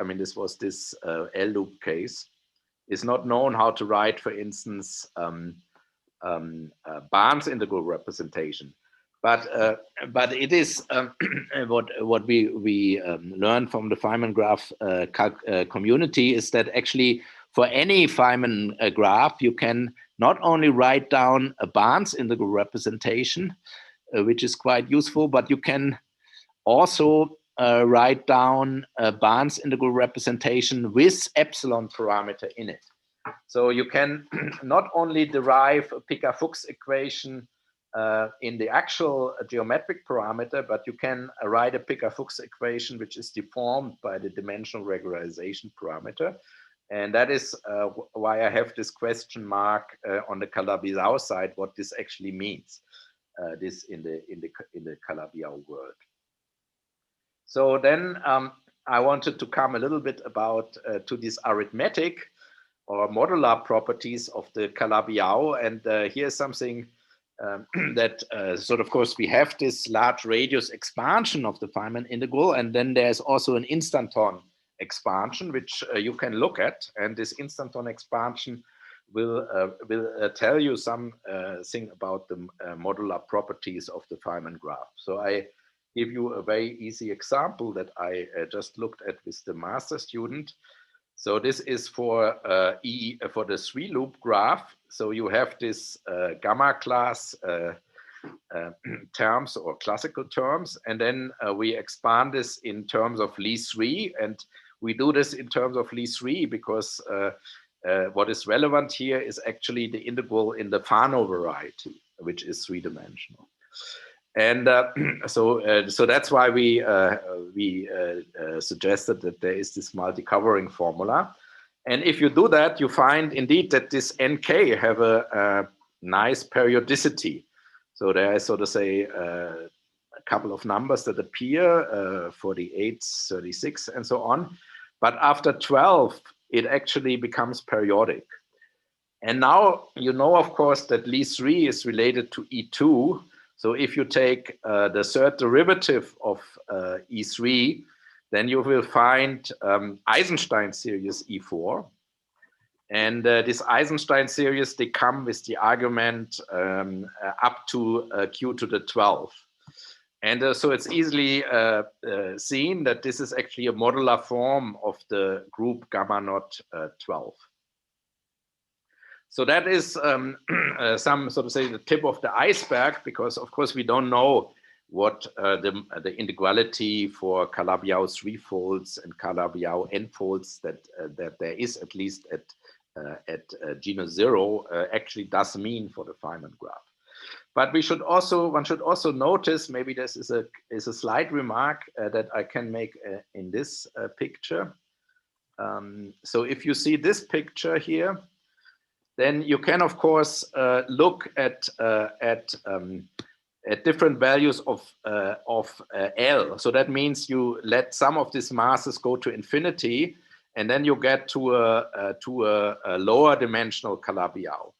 mean, this was this L-loop case. Is not known how to write, for instance, Barnes integral representation. But it is what we learned from the Feynman graph community is that actually for any Feynman graph you can not only write down a Barnes integral representation, which is quite useful, but you can also write down a Barnes integral representation with epsilon parameter in it. So you can not only derive a Picard-Fuchs equation in the actual geometric parameter, but you can write a Picard-Fuchs equation which is deformed by the dimensional regularization parameter. And that is why I have this question mark on the Calabi-Yau side, what this actually means, this in the Calabi-Yau world. So then I wanted to come a little bit about to this arithmetic or modular properties of the Calabi-Yau. And here's something that, so of course, we have this large radius expansion of the Feynman integral, and then there's also an instanton expansion, which you can look at. And this instanton expansion will tell you some thing about the modular properties of the Feynman graph. So I give you a very easy example that I just looked at with the master student. So this is for the 3-loop graph. So you have this gamma class terms or classical terms, and then we expand this in terms of Lie 3, and we do this in terms of Lie 3 because what is relevant here is actually the integral in the Fano variety, which is 3-dimensional. And so that's why we suggested that there is this multi-covering formula. And if you do that, you find indeed that this NK have a nice periodicity. So there is, so to say, a couple of numbers that appear, 48, 36, and so on. But after 12, it actually becomes periodic. And now you know, of course, that Lie 3 is related to E2. So if you take the third derivative of E3, then you will find Eisenstein series E4. And this Eisenstein series, they come with the argument up to Q to the 12. And so it's easily seen that this is actually a modular form of the group gamma naught 12. So that is some, so to say, the tip of the iceberg, because of course we don't know what the inequality for Calabi-Yau threefolds and Calabi-Yau n-folds that there is at least at genus 0 actually does mean for the Feynman graph. But one should also notice, maybe this is a slight remark that I can make in this picture. So if you see this picture here, then you can of course look at different values of L. So that means you let some of these masses go to infinity, and then you get to a lower dimensional Calabi-Yau.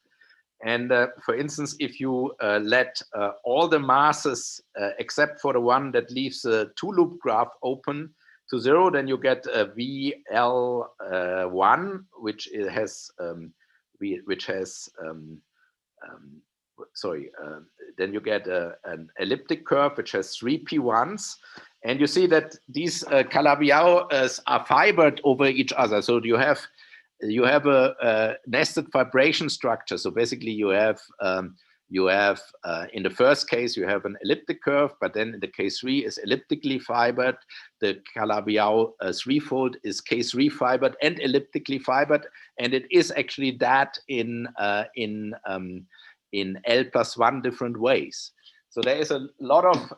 And for instance, if you let all the masses except for the one that leaves a two-loop graph open to 0, then you get a VL1, which has then you get an elliptic curve which has 3 P1s, and you see that these Calabi-Yaus are fibered over each other. So you have a nested vibration structure. So basically you have in the first case you have an elliptic curve, but then in the case 3 is elliptically fibered. The Calabi-Yau threefold is case 3 fibered and elliptically fibered, and it is actually that in L+1 different ways. So there is a lot of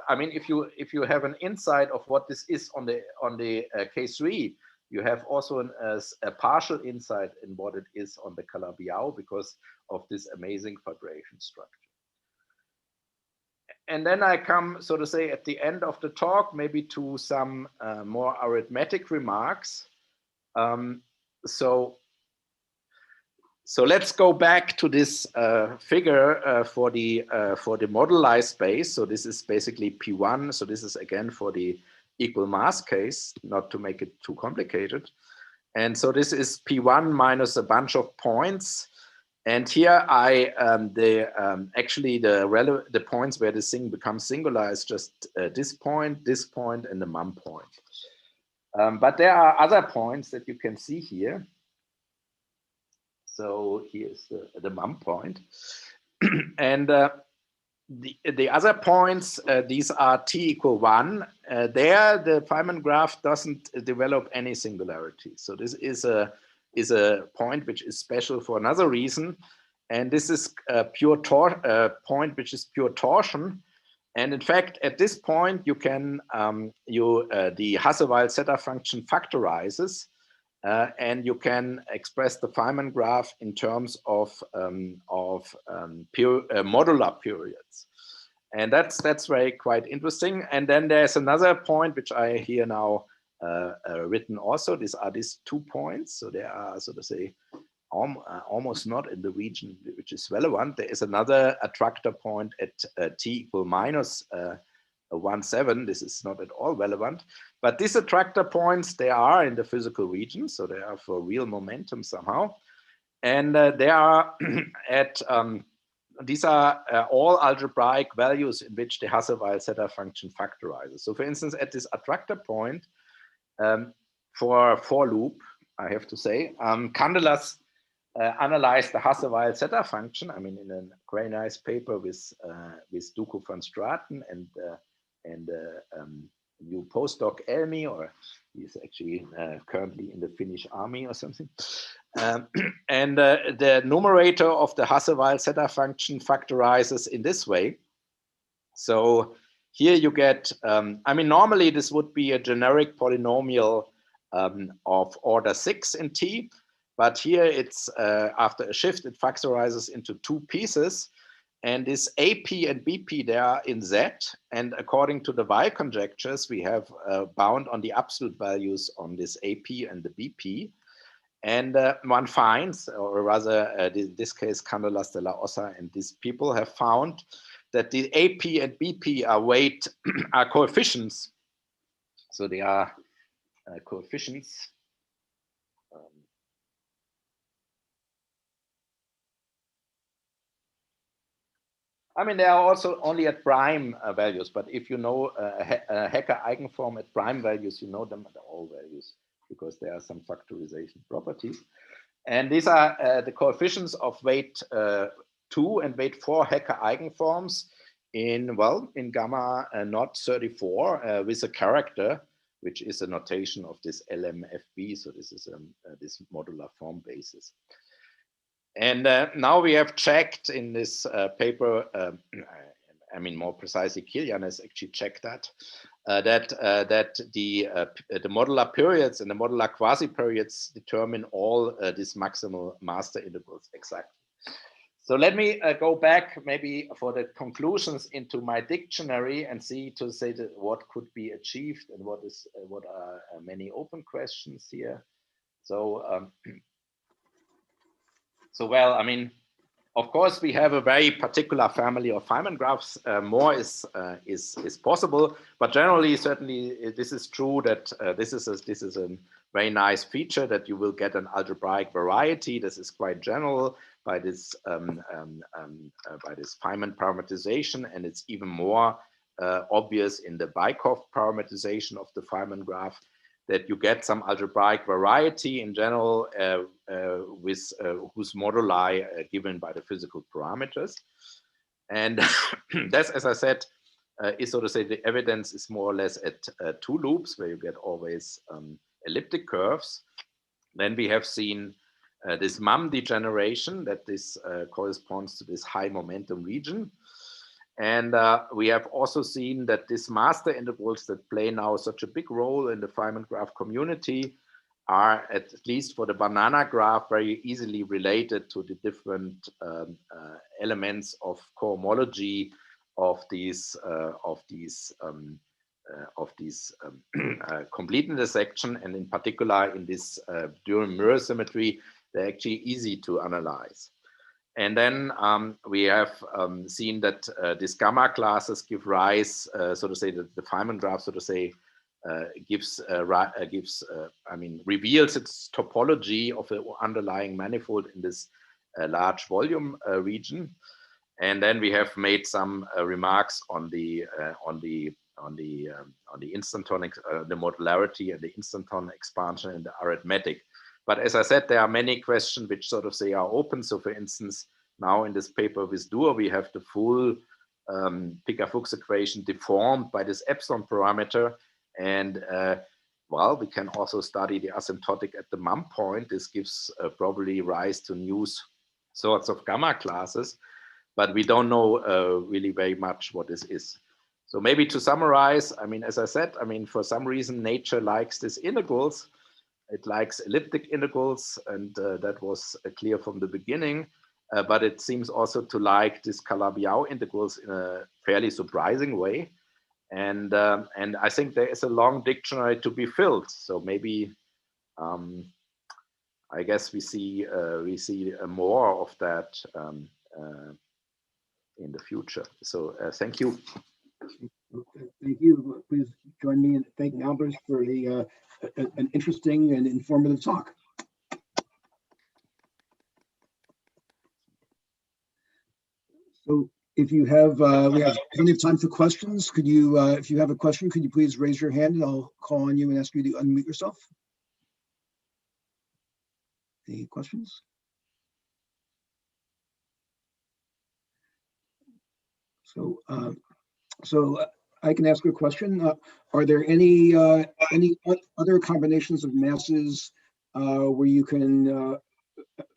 I mean, if you have an insight of what this is on the case 3, you have also a partial insight in what it is on the Calabi-Yau because of this amazing vibration structure. And then I come, so to say, at the end of the talk, maybe to some more arithmetic remarks. So let's go back to this figure for the moduli space. So this is basically P1. So this is again for the equal mass case, not to make it too complicated. And so this is P1 minus a bunch of points. And here actually the points where this thing becomes singular is just this point, and the mum point. But there are other points that you can see here. So here's the mum point. And the other points, these are t equal 1. There, the Feynman graph doesn't develop any singularity. So this is a point which is special for another reason. And this is a pure point which is pure torsion. And in fact, at this point, you can the Hasse-Weil zeta function factorizes. And you can express the Feynman graph in terms of modular periods, and that's quite interesting. And then there's another point which I here now written also. These are these 2 points, so they are, so to say, almost not in the region which is relevant. There is another attractor point at t equal minus 1,7. This is not at all relevant, but these attractor points, they are in the physical region, so they are for real momentum somehow, and they are at these are all algebraic values in which the Hasse-Weil zeta function factorizes. So for instance, at this attractor point for loop, I have to say, Candelas analyzed the Hasse-Weil zeta function. I mean, in a very nice paper with Duco van Straten and new postdoc Elmi, or he's actually currently in the Finnish army or something. And the numerator of the Hasse-Weil zeta function factorizes in this way. So here you get, I mean, normally this would be a generic polynomial of order 6 in T, but here it's after a shift, it factorizes into 2 pieces. And this AP and BP, they are in Z. And according to the Y conjectures, we have bound on the absolute values on this AP and the BP. And one finds, or rather, in this case, Candelas de la Ossa and these people have found that the AP and BP are coefficients. So they are coefficients. I mean, they are also only at prime values, but if you know a Hecke eigenform at prime values, you know them at all values because there are some factorization properties. And these are the coefficients of weight 2 and weight 4 Hecke eigenforms in gamma not 34 with a character, which is a notation of this LMFB. So this is this modular form basis. And now we have checked in this paper, I mean, more precisely, Kilian has actually checked that, that the modular periods and the modular quasi-periods determine all these maximal master integrals exactly. So let me go back maybe for the conclusions into my dictionary and see to say that what could be achieved and what are many open questions here. So, well, I mean, of course, we have a very particular family of Feynman graphs. More is possible, but generally, certainly, this is true that this is a very nice feature that you will get an algebraic variety. This is quite general by this Feynman parameterization, and it's even more obvious in the Bykov parameterization of the Feynman graph, that you get some algebraic variety in general with whose moduli are given by the physical parameters. And that's, as I said, is so to say the evidence is more or less at two loops where you get always elliptic curves. Then we have seen this MUM degeneration, that this corresponds to this high momentum region. And we have also seen that these master integrals that play now such a big role in the Feynman graph community are, at least for the banana graph, very easily related to the different elements of cohomology of these complete intersection, and in particular in this dual mirror symmetry, they're actually easy to analyze. And then we have seen that these gamma classes give rise, so to say, the Feynman graph, so to say, reveals its topology of the underlying manifold in this large volume region. And then we have made some remarks on the instantonic, the modularity and the instanton expansion and the arithmetic. But as I said, there are many questions which sort of say are open. So for instance, now in this paper with Dur, we have the full Picard-Fuchs equation deformed by this epsilon parameter. And well, we can also study the asymptotic at the MUM point. This gives probably rise to new sorts of gamma classes, but we don't know really very much what this is. So maybe to summarize, I mean, as I said, I mean, for some reason, nature likes these integrals. It likes elliptic integrals, and that was clear from the beginning. But it seems also to like these Calabi-Yau integrals in a fairly surprising way. And I think there is a long dictionary to be filled. So maybe I guess we see more of that in the future. So thank you. Thank you. Please join me in thanking Albrecht for an interesting and informative talk. So if you have, we have plenty of time for questions. Could you, if you have a question, could you please raise your hand and I'll call on you and ask you to unmute yourself. Any questions? So, I can ask a question. Are there any other combinations of masses where you can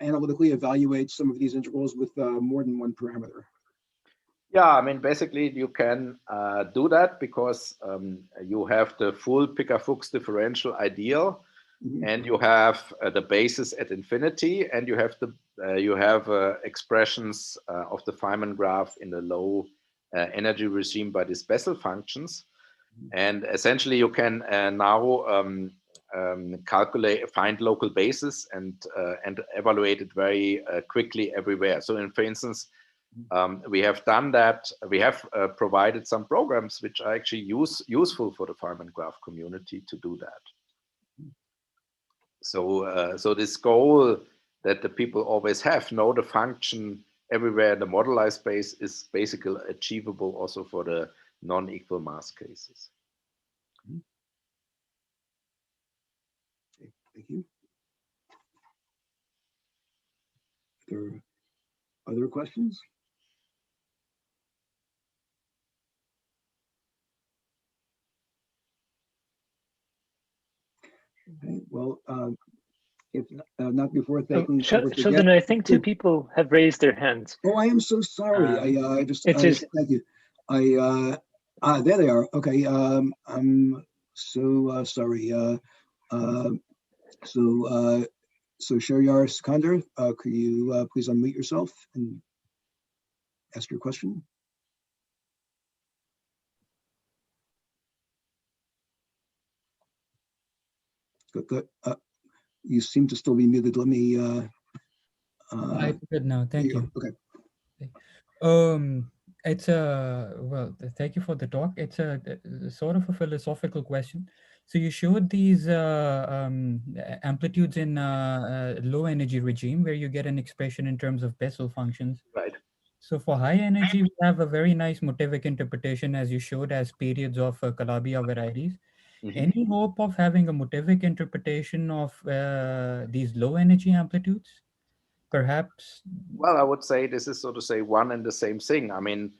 analytically evaluate some of these integrals with more than one parameter? Yeah, I mean, basically you can do that because you have the full Picard-Fuchs differential ideal, and you have the basis at infinity, and you have the expressions of the Feynman graph in the low energy regime by these Bessel functions, and essentially you can now find local basis and evaluate it very quickly everywhere. So, for instance, we have done that. We have provided some programs which are actually useful for the Feynman graph community to do that. So, so this goal that the people always have, know the function everywhere in the moduli space, is basically achievable also for the non-equal mass cases. Okay, thank you. Are there other questions? Okay, well, if not before thanking Albrecht Sheldon, again. I think two people have raised their hands. Oh, I am so sorry. I just it's just thank you. There they are. Okay. I'm so sorry. So Sharyar Sikandar, could you please unmute yourself and ask your question? Good. You seem to still be muted. Let me. It's good now. Thank you. Okay. It's well, thank you for the talk. It's a sort of a philosophical question. So you showed these amplitudes in low energy regime where you get an expression in terms of Bessel functions. Right. So for high energy, we have a very nice motivic interpretation, as you showed, as periods of Calabi-Yau varieties. Any hope of having a motivic interpretation of these low energy amplitudes? Perhaps? Well, I would say this is, so to say, one and the same thing. I mean,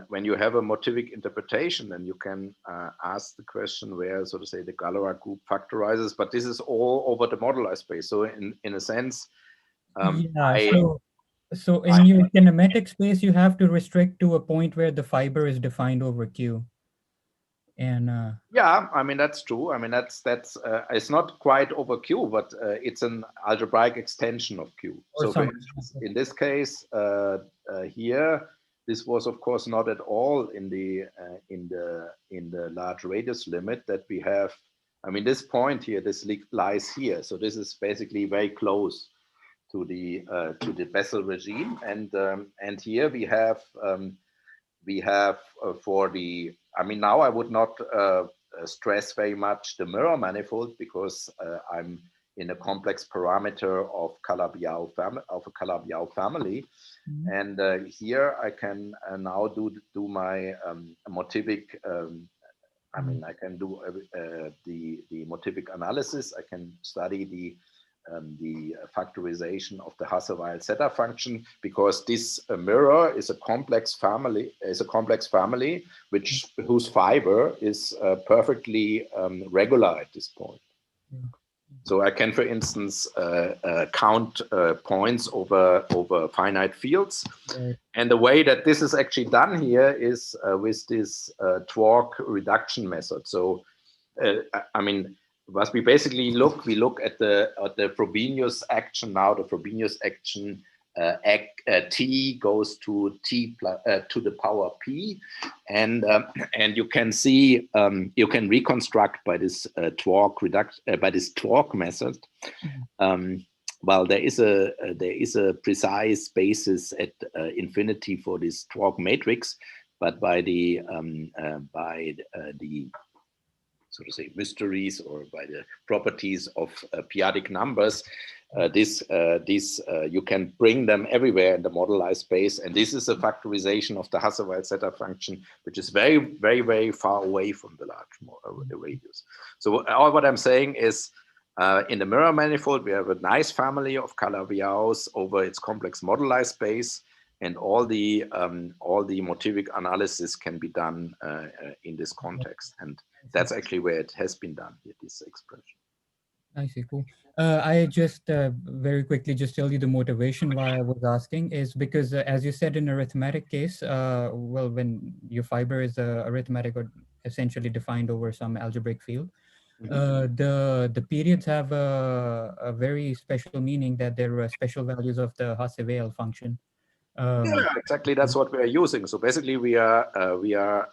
when you have a motivic interpretation, then you can ask the question where, so to say, the Galois group factorizes, but this is all over the modular space. So in a sense, so in your kinematic space, you have to restrict to a point where the fiber is defined over Q. And yeah, I mean, that's true. I mean, that's it's not quite over Q, but it's an algebraic extension of Q. So for instance, in this case here, this was of course not at all in the large radius limit that we have. I mean, this point here, this lies here. So this is basically very close to the Bessel regime, and here we have for the. I mean, now I would not stress very much the mirror manifold because I'm in a complex parameter of Calabi-Yau family, and here I can now do my motivic. I mean, I can do the motivic analysis. I can study the factorization of the Husserl zeta function, because this mirror is a complex family. Whose fiber is perfectly regular at this point. So I can, for instance, count points over finite fields. And the way that this is actually done here is with this Twark reduction method. So, I mean, what we basically look at the Frobenius action now. The Frobenius action t goes to t to the power p, and you can see you can reconstruct by this Twark method. Well, there is a precise basis at infinity for this Twark matrix, but by the so to say mysteries or by the properties of p-adic numbers, you can bring them everywhere in the moduli space, and this is a factorization of the Husserl zeta function, which is very, very, very far away from the large radius. So all what I'm saying is, in the mirror manifold, we have a nice family of Calabi-Yaus over its complex moduli space, and all the motivic analysis can be done in this context, and that's actually where it has been done with this expression. I see, cool. I just very quickly just tell you the motivation why I was asking is because, as you said, in a arithmetic case, well, when your fiber is arithmetic or essentially defined over some algebraic field, the periods have a very special meaning, that there are special values of the Husserl function. Yeah, exactly. That's what we are using. So basically, we are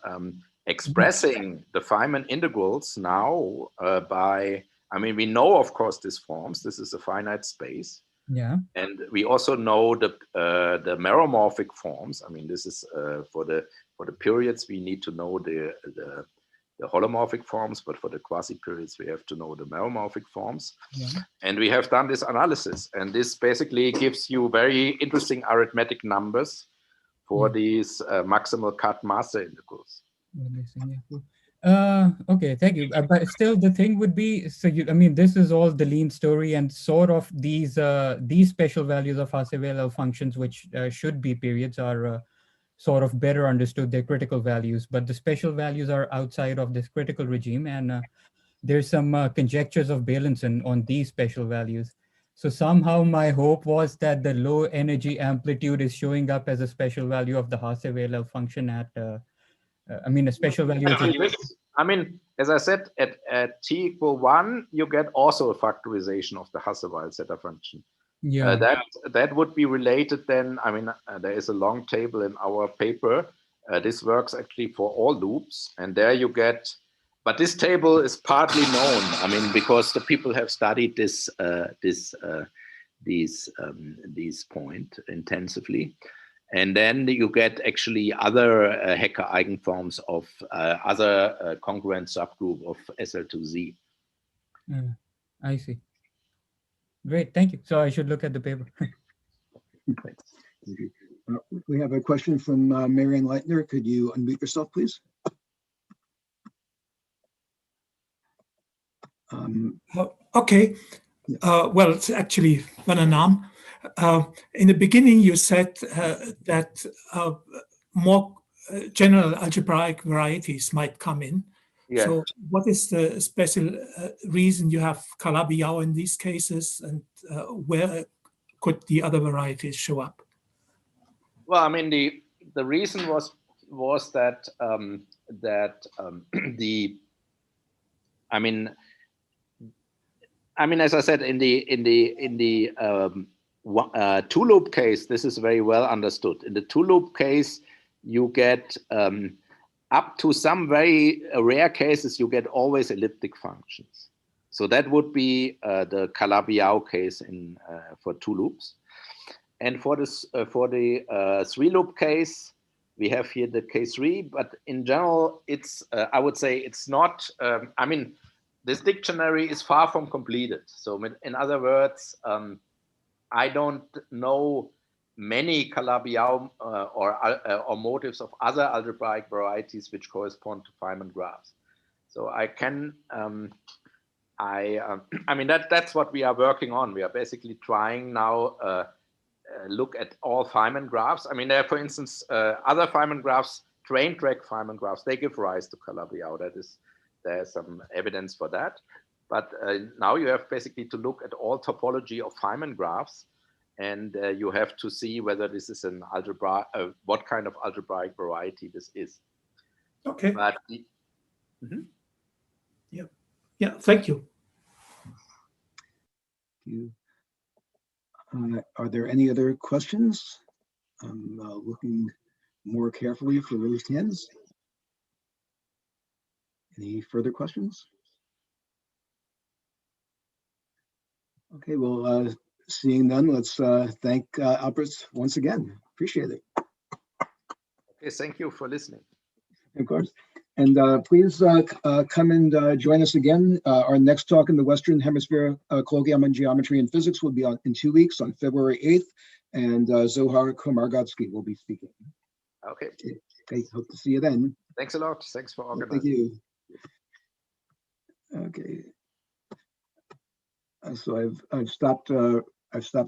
expressing the Feynman integrals now by. I mean, we know, of course, these forms. This is a finite space. Yeah. And we also know the meromorphic forms. I mean, this is for the periods we need to know the holomorphic forms, but for the quasi-periods we have to know the meromorphic forms. Yeah. And we have done this analysis, and this basically gives you very interesting arithmetic numbers for these maximal cut master integrals. Okay, thank you. But still, the thing would be, so I mean, this is all the lean story, and sort of these special values of Husserl functions, which should be periods, are sort of better understood, their critical values, but the special values are outside of this critical regime. And there's some conjectures of valence on these special values. So somehow my hope was that the low energy amplitude is showing up as a special value of the Hasse-Weyl function at, I mean, a special value. I mean, as I said, at t=1, you get also a factorization of the Hasse-Weyl zeta function. Yeah. That would be related then. I mean, there is a long table in our paper. This works actually for all loops, and there you get. But this table is partly known. I mean, because the people have studied these point intensively, and then you get actually other Hecke eigenforms of other congruent subgroup of SL2Z. I see. Great, thank you. So I should look at the paper. Thank you. We have a question from Marian Leitner. Could you unmute yourself, please? Okay. Well, it's actually Van. In the beginning, you said that more general algebraic varieties might come in. Yeah. So what is the special reason you have Calabi-Yau in these cases, and where could the other varieties show up? Well, I mean, the reason was that I mean, as I said, in the two-loop case, this is very well understood. In the two-loop case, you get up to some very rare cases, you get always elliptic functions. So that would be the Calabi-Yau case for two loops. And for this the three-loop case, we have here the K3. But in general, it's I would say it's not. I mean, this dictionary is far from completed. So in other words, I don't know many Calabi-Yau or motifs of other algebraic varieties which correspond to Feynman graphs. So I can, I mean, that's what we are working on. We are basically trying now look at all Feynman graphs. I mean, there are, for instance, other Feynman graphs, train track Feynman graphs, they give rise to Calabi-Yau. There's some evidence for that. But now you have basically to look at all topology of Feynman graphs, and you have to see whether this is an algebra, what kind of algebraic variety this is. Okay. But, Yeah. Yeah. Thank you. Are there any other questions? I'm looking more carefully for raised hands. Any further questions? Okay, well, seeing none, let's thank Albrecht once again. Appreciate it. Okay, thank you for listening. Of course. And please come and join us again. Our next talk in the Western Hemisphere Colloquium on Geometry and Physics will be in 2 weeks on February 8th, and Zohar Komargatsky will be speaking. Okay. Okay, hope to see you then. Thanks a lot. Thanks for organizing. Thank you. Okay. So I've stopped the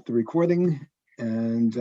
recording, and